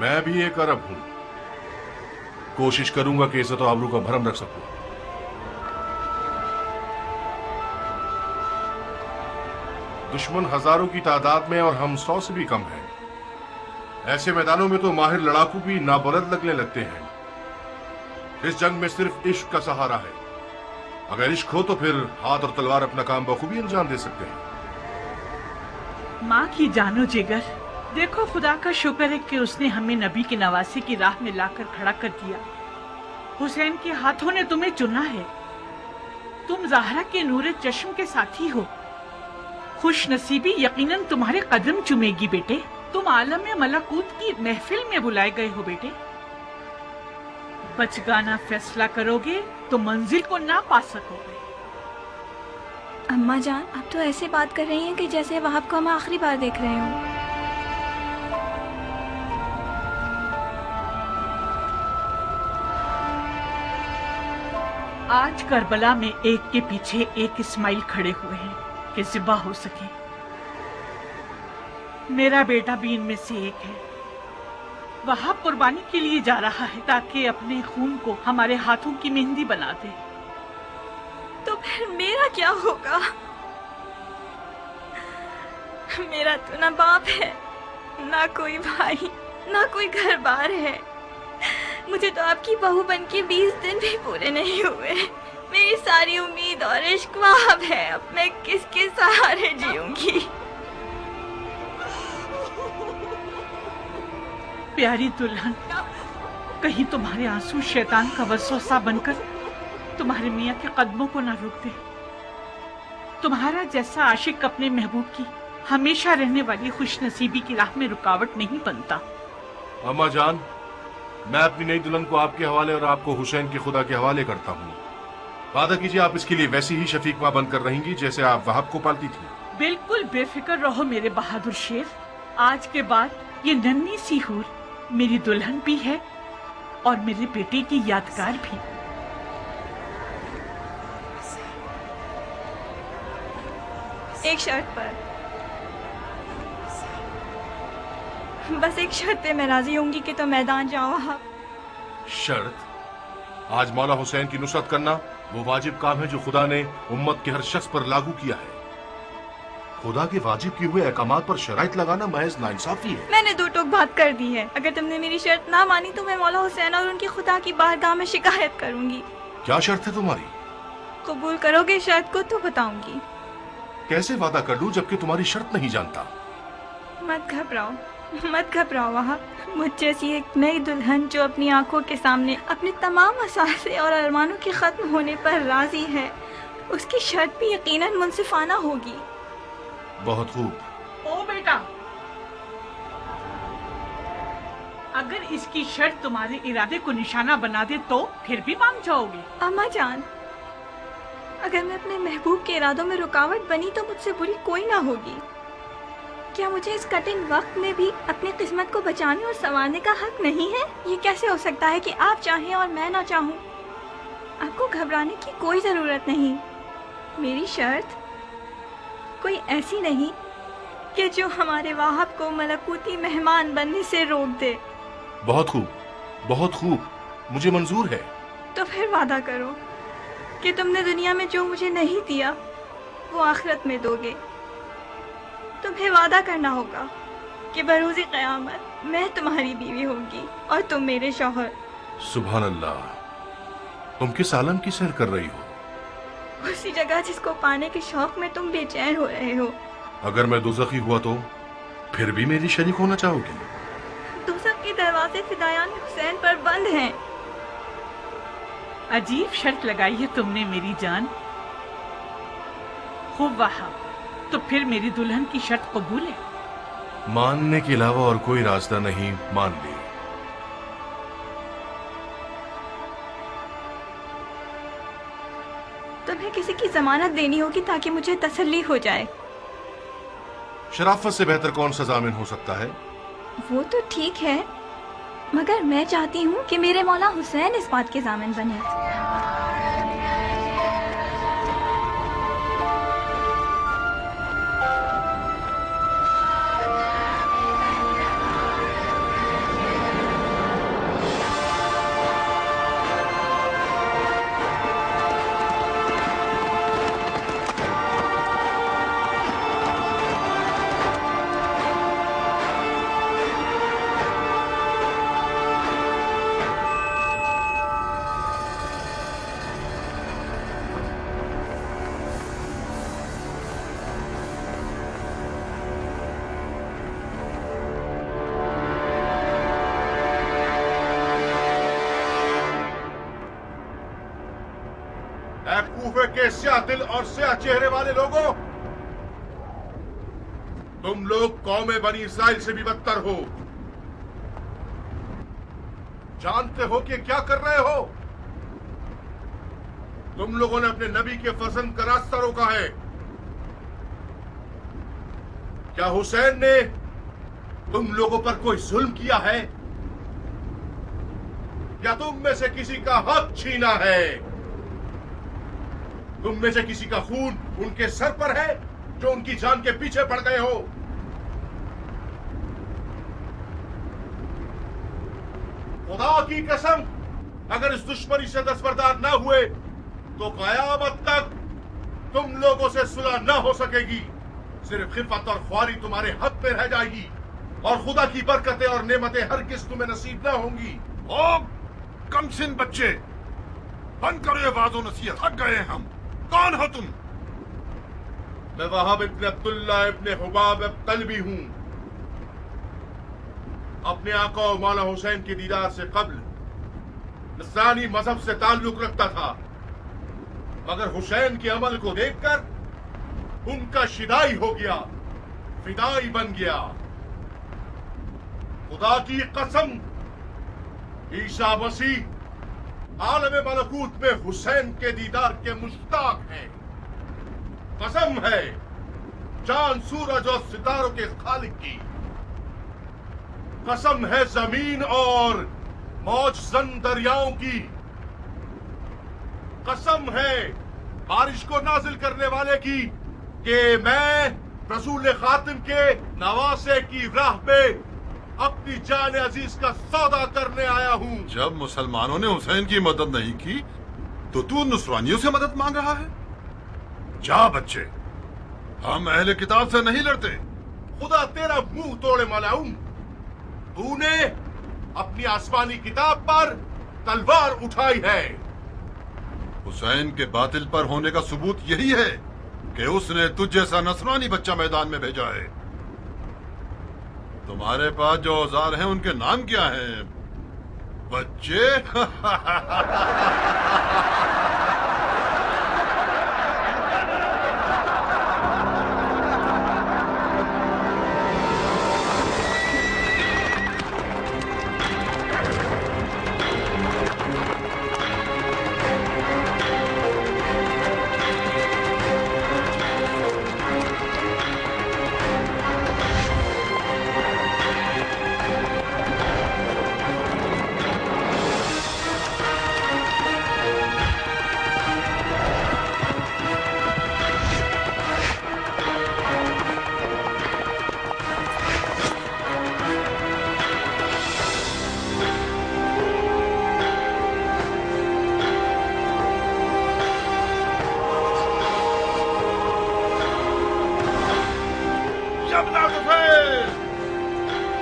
मैं भी एक अरब हूँ। कोशिश करूंगा कि इज्जत और आबरू का भरम रख सकूं। दुश्मन हजारों की तादाद में और हम 100 से भी कम हैं। ऐसे मैदानों में तो माहिर लड़ाकू भी नाबलद लगने लगते हैं। इस जंग में सिर्फ इश्क का सहारा है। अगर इश्क हो तो फिर हाथ और तलवार अपना काम बखूबी अंजाम दे सकते हैं। माँ की जानो जिगर, देखो खुदा का शुक्र है कि उसने हमें नबी की नवासी की राह में लाकर खड़ा कर दिया। हुसैन के हाथों ने तुम्हें चुना है। तुम ज़हरा के नूरे चश्म के साथी हो। खुश नसीबी यकीनन तुम्हारे कदम चुमेगी बेटे। तुम आलम मलकूत की महफिल में बुलाए गए हो बेटे। बचगाना फैसला करोगे तो मंजिल को ना पा सकोगे। अम्मा जान, आप तो ऐसे बात कर रही हैं कि जैसे वहाब को हम आखिरी बार देख रहे हो। आज करबला में एक के पीछे एक इस्माइल खड़े हुए हैं कि ज़िबा हो सके। मेरा बेटा भी इनमें से एक है। वहाब कुर्बानी के लिए जा रहा है ताकि अपने खून को हमारे हाथों की मेहंदी बना दे। तो फिर मेरा क्या होगा? मेरा तो ना बाप है, ना कोई भाई, ना कोई घर बार है। मुझे तो आपकी बहू बन के 20 दिन भी पूरे नहीं हुए। मेरी सारी उम्मीद और इश्क वहाब है। अब मैं किसके सहारे जीऊंगी? प्यारी दुल्हन, कहीं तुम्हारे आंसू शैतान का वसवसा बनकर तुम्हारे मियाँ के कदमों को ना रोक दे। तुम्हारा जैसा आशिक अपने महबूब की हमेशा रहने वाली खुशनसीबी की राह में रुकावट नहीं बनता। अम्मा जान, मैं अपनी नई दुल्हन को आपके हवाले और आपको हुसैन के खुदा के हवाले करता हूँ। वादा कीजिए आप इसके लिए वैसी ही शफीक माँ बनकर रहेंगी जैसे आप वहाब को पालती थी। बिल्कुल बेफिक्र रहो मेरे बहादुर शेर। आज के बाद ये नन्ही सी हूर मेरी दुल्हन भी है और मेरे बेटे की यादगार भी। एक शर्त पर, बस एक शर्त पे मैं राजी होंगी कि तो मैदान जाओ आप। शर्त? आज मौला हुसैन की नुसरत करना वो वाजिब काम है जो खुदा ने उम्मत के हर शख्स पर लागू किया है। खुदा के वाजिब किए हुए अहकामात पर शराइत लगाना महज नाइंसाफी है। मैंने 2 टोक बात कर दी है। अगर तुमने मेरी शर्त ना मानी तो मैं मौला हुसैन और उनकी खुदा की बारगाह में शिकायत करूंगी। क्या शर्त है तुम्हारी? कबूल करोगे शर्त को तो बताऊंगी। कैसे वादा कर लूं जबकि तुम्हारी शर्त नहीं जानता? मत घबराओ, मत घबराओ वहाब। मुझ जैसी एक नई दुल्हन जो अपनी आंखों के सामने अपने तमाम असासे और अरमानों के खत्म होने पर राजी है, उसकी शर्त भी यकीनन मुनसिफाना होगी। बहुत खूब। ओ बेटा, अगर इसकी शर्त तुम्हारे इरादे को निशाना बना दे तो फिर भी मान जाओगे? अम्मा जान, अगर मैं अपने महबूब के इरादों में रुकावट बनी तो मुझसे बुरी कोई ना होगी। क्या मुझे इस कठिन वक्त में भी अपनी किस्मत को बचाने और संवारने का हक नहीं है? ये कैसे हो सकता है कि आप चाहें और मैं ना चाहूँ? आपको घबराने की कोई ज़रूरत नहीं। मेरी शर्त कोई ऐसी नहीं कि जो हमारे वाहब को मलकूती मेहमान बनने से रोक दे। बहुत खूब, बहुत खूब, मुझे मंजूर है। तो फिर वादा करो कि तुमने दुनिया में जो मुझे नहीं दिया वो आखिरत में दोगे। तुम्हें वादा करना होगा कि बरोज़े क़यामत मैं तुम्हारी बीवी होंगी और तुम मेरे शौहर। सुभान अल्लाह, तुम किस आलम की सैर कर रही हो? उसी जगह जिसको पाने के शौक में तुम बेचैन हो रहे हो। अगर मैं दोज़खी हुआ तो फिर भी मेरी शरीक होना चाहोगी? दोज़ख के दरवाजे फिदायान हुसैन पर बंद हैं। अजीब शर्त लगाई है तुमने मेरी जान। खूब वहाब, तो फिर मेरी दुल्हन की शर्त कबूल है? मानने के अलावा और कोई रास्ता नहीं, मान ली। तुम्हें किसी की जमानत देनी होगी ताकि मुझे तसल्ली हो जाए। शराफत से बेहतर कौन सा जामिन हो सकता है? वो तो ठीक है, मगर मैं चाहती हूँ कि मेरे मौला हुसैन इस बात के जामिन बने। कूफे के स्याह दिल और स्याह चेहरे वाले लोगों, तुम लोग कौमे बनी इसराइल से भी बदतर हो। जानते हो कि क्या कर रहे हो? तुम लोगों ने अपने नबी के फर्जंद का रास्ता रोका है। क्या हुसैन ने तुम लोगों पर कोई जुल्म किया है या तुम में से किसी का हक छीना है? तुम में से किसी का खून उनके सर पर है जो उनकी जान के पीछे पड़ गए हो? खुदा की कसम, अगर इस दुश्मनी से दस्तबरदार न हुए तो कयामत तक तुम लोगों से सुलह न हो सकेगी। सिर्फ खिफत और ख्वारी तुम्हारे हक पे रह जाएगी और खुदा की बरकतें और नेमतें हर किस तुम्हें नसीब न होंगी। ओ कमसिन बच्चे, बंद करो ये वाज़ो नसीहत, थक गए हम। कौन हो तुम? मैं वहाब इब्न अब्दुल्ला इब्न हुबाब कल्बी हूं। अपने आका और मौला हुसैन के दीदार से कब्ल नसरानी मजहब से ताल्लुक रखता था, मगर हुसैन के अमल को देखकर उनका शिदाई हो गया, फिदाई बन गया। खुदा की कसम, ईसा मसीह आलम मलकूत में हुसैन के दीदार के मुश्ताक हैं। कसम है चांद सूरज और सितारों के खालिक की। कसम है जमीन और मौज जन दरियाओं की। कसम है बारिश को नाजिल करने वाले की कि मैं रसूल खातिम के नवासे की राह पे अपनी जान अजीज का सौदा करने आया हूँ। जब मुसलमानों ने हुसैन की मदद नहीं की तो तू नुसरानियों से मदद मांग रहा है? जा बच्चे, हम अहले किताब से नहीं लड़ते। खुदा तेरा मुंह तोड़े मलाऊं, तूने अपनी आसमानी किताब पर तलवार उठाई है। हुसैन के बातिल पर होने का सबूत यही है कि उसने तुझ जैसा नसरानी बच्चा मैदान में भेजा है। तुम्हारे पास जो औजार हैं उनके नाम क्या हैं बच्चे?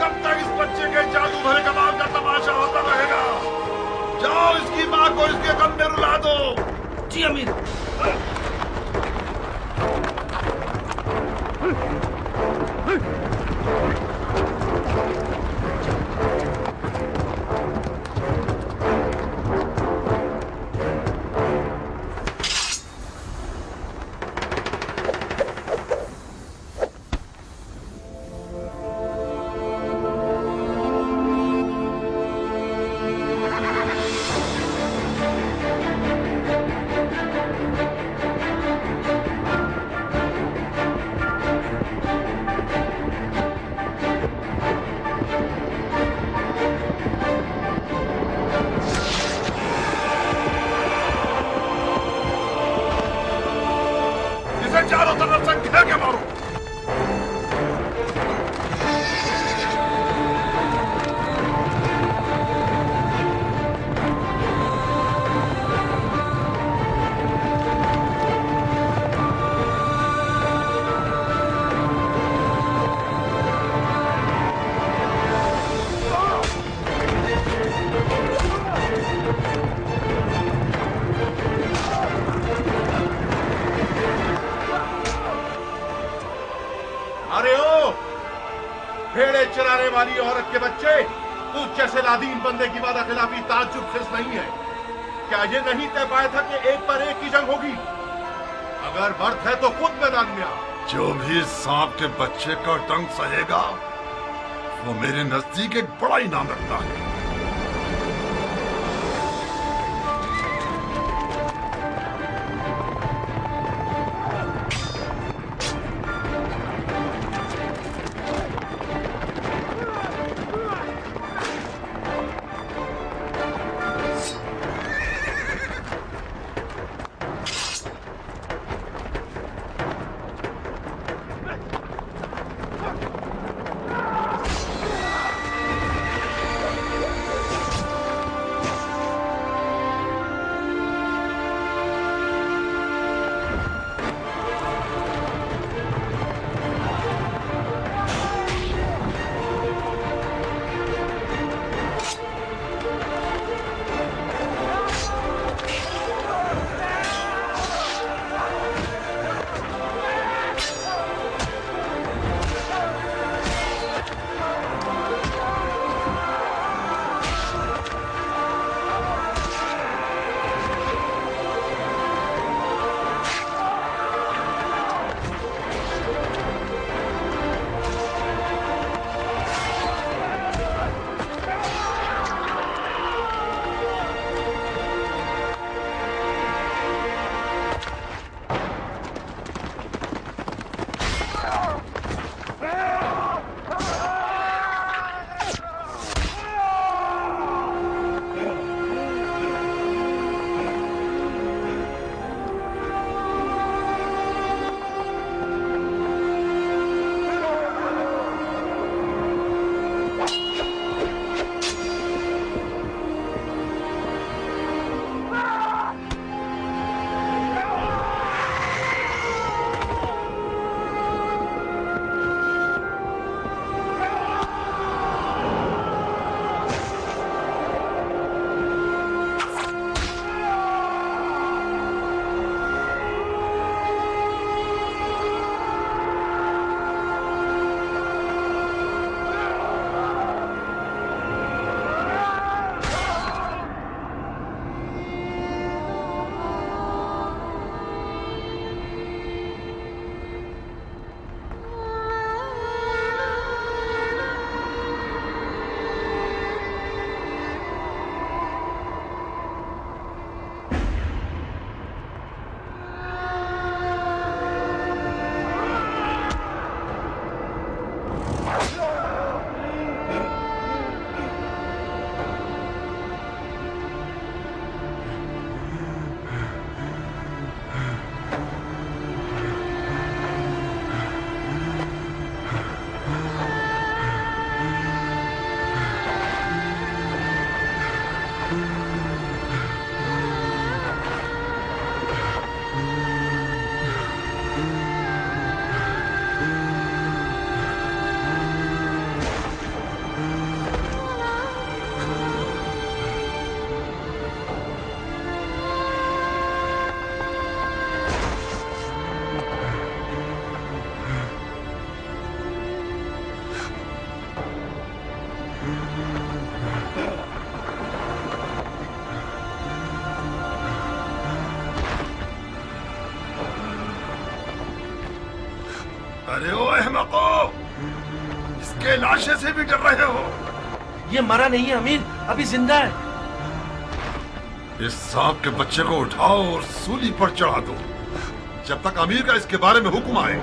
कब तक इस बच्चे के जादू भरे कमाल का तमाशा होता रहेगा? जाओ इसकी माँ को इसके गम में रुला दो। जी अमीर। चारों तरफ से घेर के मारो। अरे ओ भेड़े चराने वाली औरत के बच्चे, तू जैसे लादीन बंदे की वादा खिलाफी ताज्जुब से नहीं है। क्या ये नहीं तय पाया था कि एक पर एक की जंग होगी? अगर बर्थ है तो खुद मैदान में आ। जो भी सांप के बच्चे का डंक सहेगा वो मेरे नजदीक एक बड़ा इनाम रखता है। अरे ओ अहमको, इसके लाशे से भी डर रहे हो? ये मरा नहीं है अमीर, अभी जिंदा है। इस सांप के बच्चे को उठाओ और सूली पर चढ़ा दो, जब तक अमीर का इसके बारे में हुक्म आए।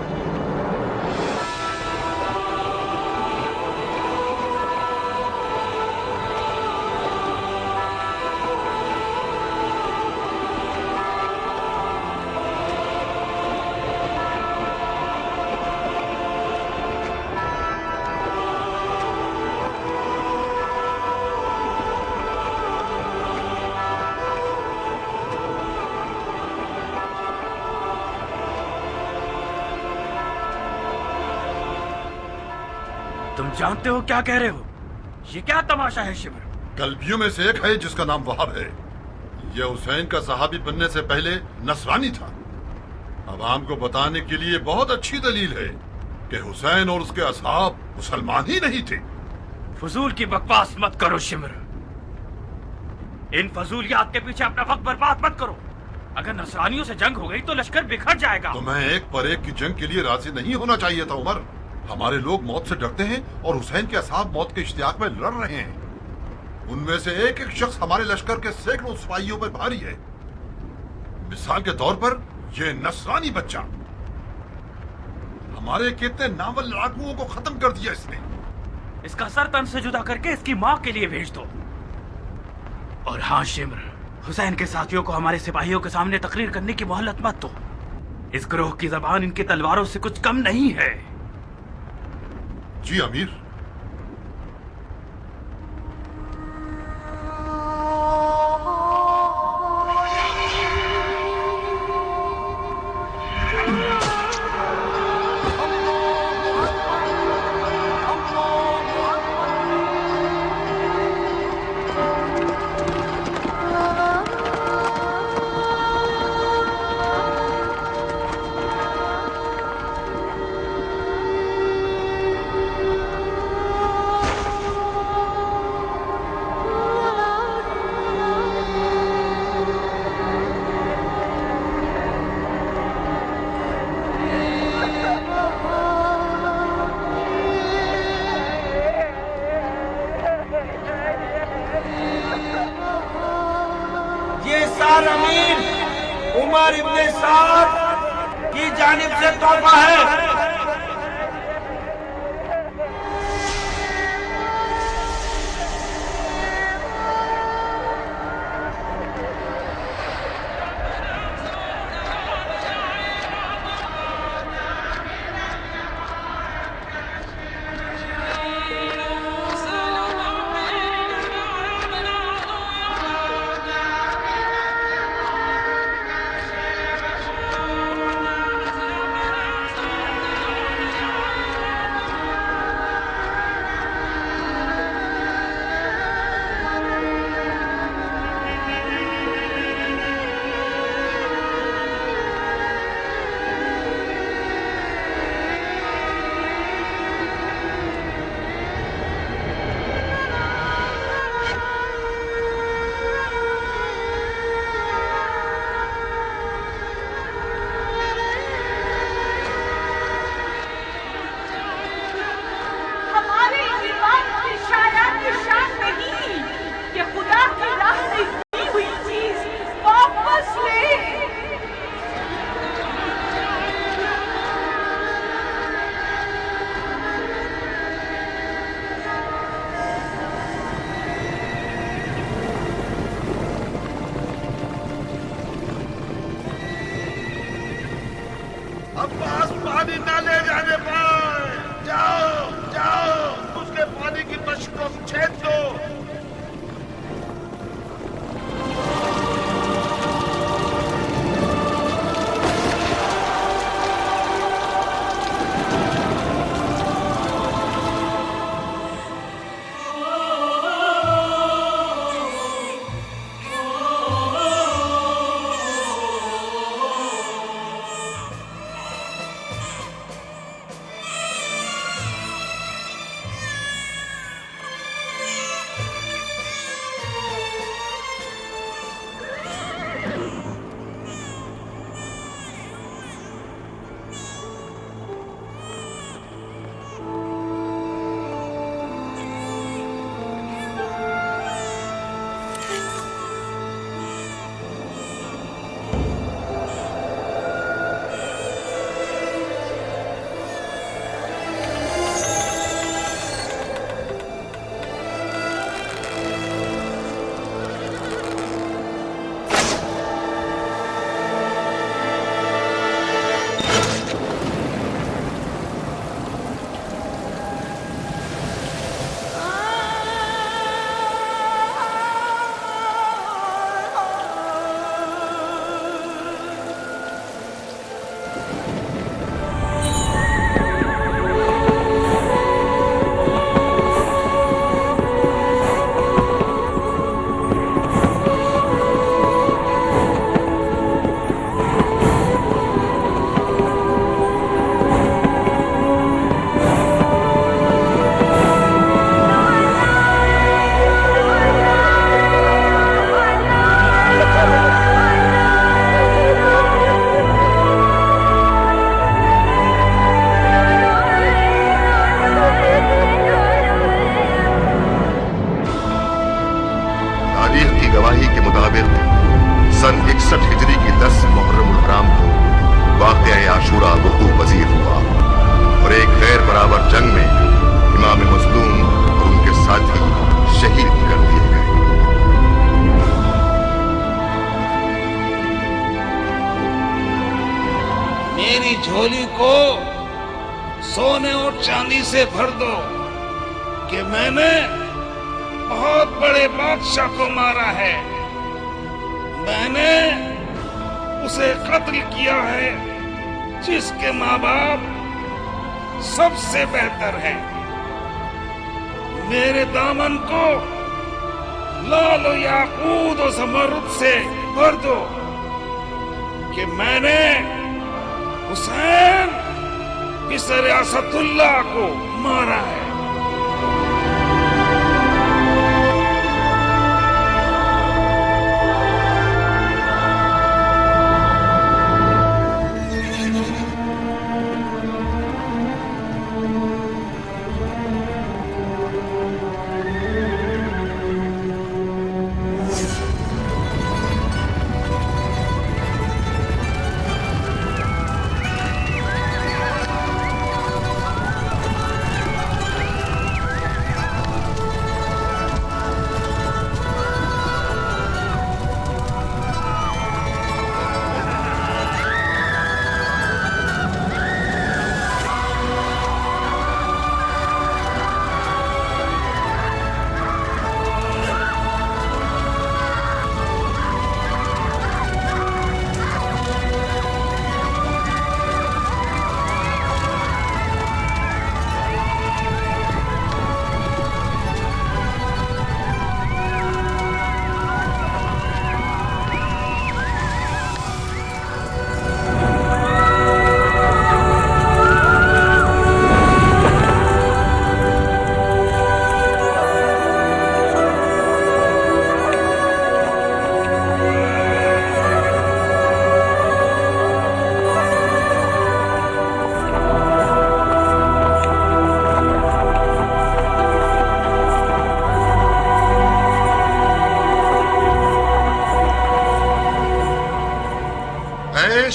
तुम जानते हो क्या कह रहे हो? ये क्या तमाशा है शिमर? कल्बियों में से एक है जिसका नाम वहाब है। यह हुसैन का सहाबी बनने से पहले नसरानी था। अवाम को बताने के लिए बहुत अच्छी दलील है कि हुसैन और उसके असहाब मुसलमान ही नहीं थे। फजूल की बकवास मत करो शिमर। इन फजूलियात के पीछे अपना वक्त बर्बाद मत करो। अगर नसरानियों से जंग हो गई तो लश्कर बिखर जाएगा। तुम्हें एक पर एक की जंग के लिए राजी नहीं होना चाहिए था उमर। हमारे लोग मौत से डरते हैं और हुसैन के असहाब मौत के इश्तियाक में लड़ रहे हैं। उनमें से एक एक शख्स हमारे लश्कर के सैकड़ों सिपाहियों पर भारी है। मिसाल के तौर पर यह नसरानी बच्चा हमारे कितने नावल लड़ाकुओं को खत्म कर दिया इसने। इसका सर तन से जुदा करके इसकी माँ के लिए भेज दो। और हाँ शिमर, हुसैन के साथियों को हमारे सिपाहियों के सामने तकरीर करने की मोहलत मत दो। इस ग्रोह की जबान इनकी तलवारों से कुछ कम नहीं है। जी अमीर। उमर इब्ने साद की जानिब से तोहफा है। अब्बास पानी ना ले जाने पाए। जाओ जाओ, उसके पानी की तश्क को छेद दो। शुरा वकू वजीर हुआ और एक गैर बराबर जंग में इमाम मजलूम और उनके साथी शहीद कर दिए गए। मेरी झोली को सोने और चांदी से भर दो कि मैंने बहुत बड़े बादशाह को मारा है। मैंने उसे कत्ल किया है जिसके माँ बाप सबसे बेहतर हैं। मेरे दामन को लाल याकूत और ज़मरुद से भर दो कि मैंने हुसैन बिसर असदुल्लाह को मारा है।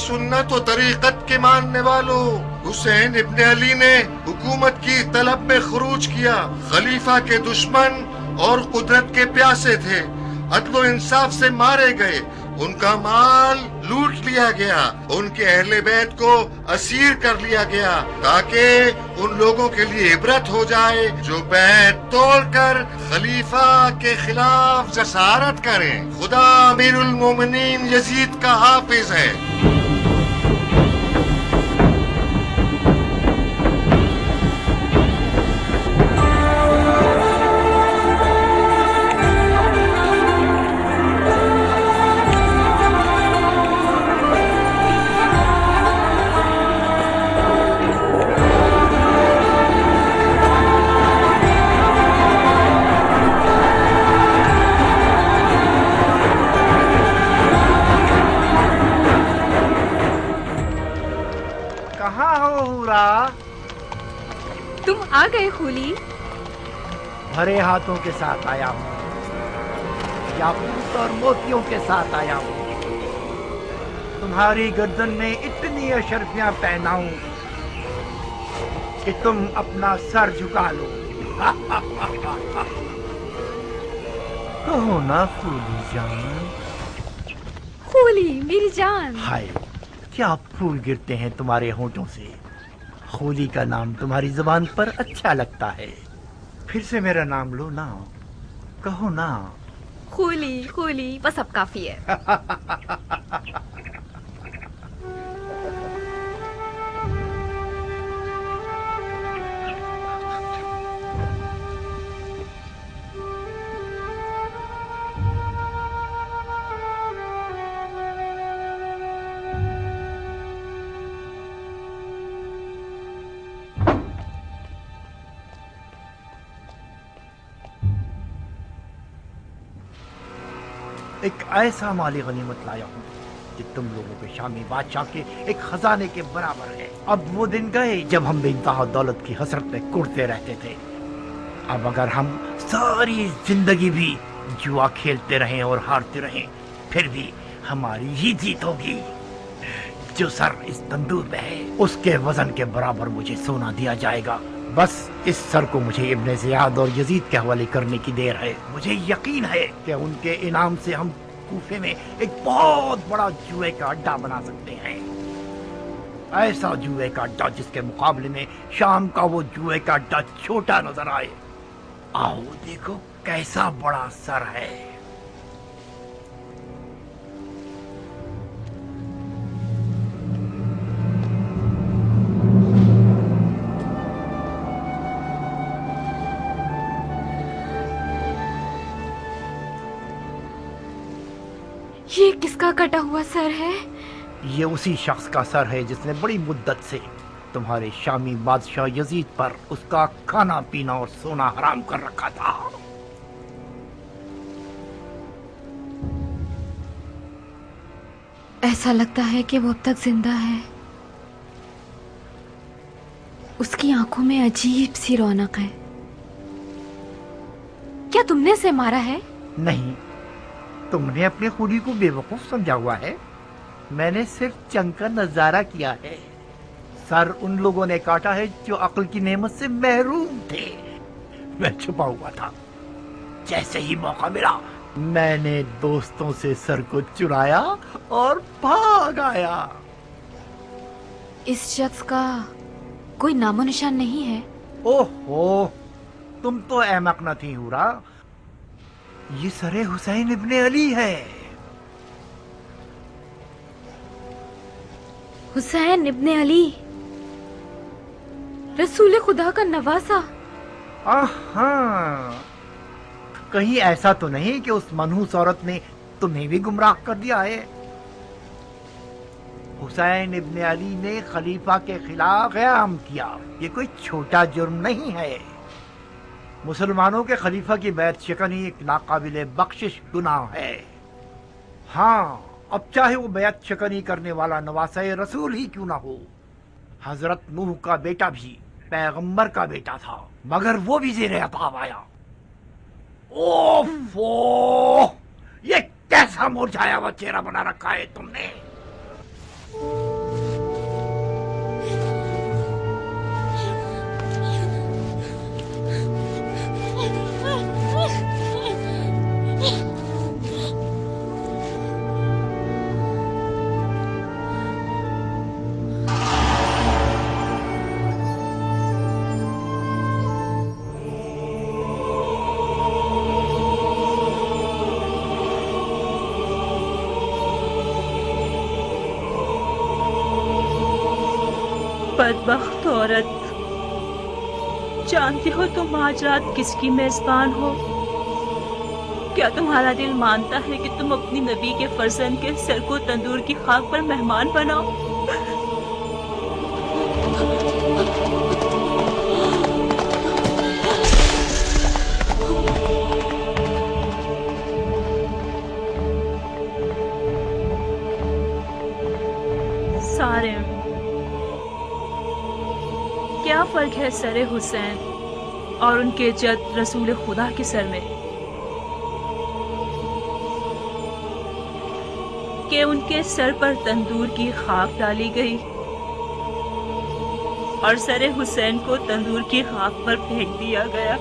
सुन्नत और तरीकत के मानने वालों, हुसैन इब्ने अली ने हुकूमत की तलब में खरूज किया। खलीफा के दुश्मन और कुदरत के प्यासे थे, अदलो इंसाफ से मारे गए, उनका माल लूट लिया गया, उनके अहले बैत को असीर कर लिया गया ताकि उन लोगों के लिए इबरत हो जाए जो बैत तोड़कर खलीफा के खिलाफ जसारत करें। खुदा अमीरुल मोमिनीन यजीद का हाफिज है। तुम आ गए खूली? भरे हाथों के साथ आया हूँ, याकूत और मोतियों के साथ आया हूँ। तुम्हारी गर्दन में इतनी अशरफियां पहनाऊं कि तुम अपना सर झुका लो। कहो ना खूली जान। खूली मेरी जान। हाय, क्या फूल गिरते हैं तुम्हारे होठों से। खूली का नाम तुम्हारी जुबान पर अच्छा लगता है। फिर से मेरा नाम लो ना, कहो ना। खूली खूली बस अब काफी है। एक ऐसा माली गनीमत लाया हूँ कि तुम लोगों के शामी बादशाह के एक खजाने के बराबर है। अब वो दिन गए जब हम बेइंतहा दौलत की हसरत में कुड़ते रहते थे। अब अगर हम सारी जिंदगी भी जुआ खेलते रहें और हारते रहें, फिर भी हमारी ही जीत होगी। जो सर इस तंदूर में है उसके वजन के बराबर मुझे सोना दिया जाएगा। बस इस सर को मुझे इब्ने ज़ियाद और यजीद के हवाले करने की देर है। मुझे यकीन है कि उनके इनाम से हम कूफे में एक बहुत बड़ा जुए का अड्डा बना सकते हैं। ऐसा जुए का अड्डा जिसके मुकाबले में शाम का वो जुए का अड्डा छोटा नजर आए। आओ देखो कैसा बड़ा सर है। ये किसका कटा हुआ सर है? ये उसी शख्स का सर है जिसने बड़ी मुद्दत से तुम्हारे शामी बादशाह यजीद पर उसका खाना पीना और सोना हराम कर रखा था। ऐसा लगता है कि वो अब तक जिंदा है। उसकी आंखों में अजीब सी रौनक है। क्या तुमने उसे मारा है? नहीं, तुमने अपने खूनी को बेवकूफ समझा हुआ है। मैंने सिर्फ जंग का नजारा किया है। सर उन लोगों ने काटा है जो अक्ल की नेमत से महरूम थे। मैं छुपा हुआ था। जैसे ही मौका मिला मैंने दोस्तों से सर को चुराया और भाग आया। इस शख्स का कोई नामो निशान नहीं है? ओहो, तुम तो अहमक न थी हुरा। ये सरे हुसैन इब्ने अली है। हुसैन इब्ने अली, रसूल खुदा का नवासा। हाँ, कहीं ऐसा तो नहीं कि उस मनहूस औरत ने तुम्हें भी गुमराह कर दिया है? हुसैन इब्ने अली ने खलीफा के खिलाफ क़याम किया। ये कोई छोटा जुर्म नहीं है। मुसलमानों के खलीफा की बैत शिकनी एक नाकाबिले बख्शिश गुनाह है। हाँ, अब चाहे वो बैत शिकनी करने वाला नवासे रसूल ही क्यों ना हो। हजरत नूह का बेटा भी पैगंबर का बेटा था, मगर वो भी ज़ेरे अताब आया। ओफो, ये कैसा मुरझाया हुआ चेहरा बना रखा है तुमने। बदबख्त औरत, जानती हो तुम आज रात किसकी मेजबान हो? क्या तुम्हारा दिल मानता है कि तुम अपनी नबी के फर्जंद के सर को तंदूर की खाक पर मेहमान बनाओ? सारे क्या फर्क है सरे हुसैन और उनके जद रसूल खुदा के सर में कि उनके सर पर तंदूर की खाक डाली गई और सरे हुसैन को तंदूर की खाक पर फेंक दिया गया।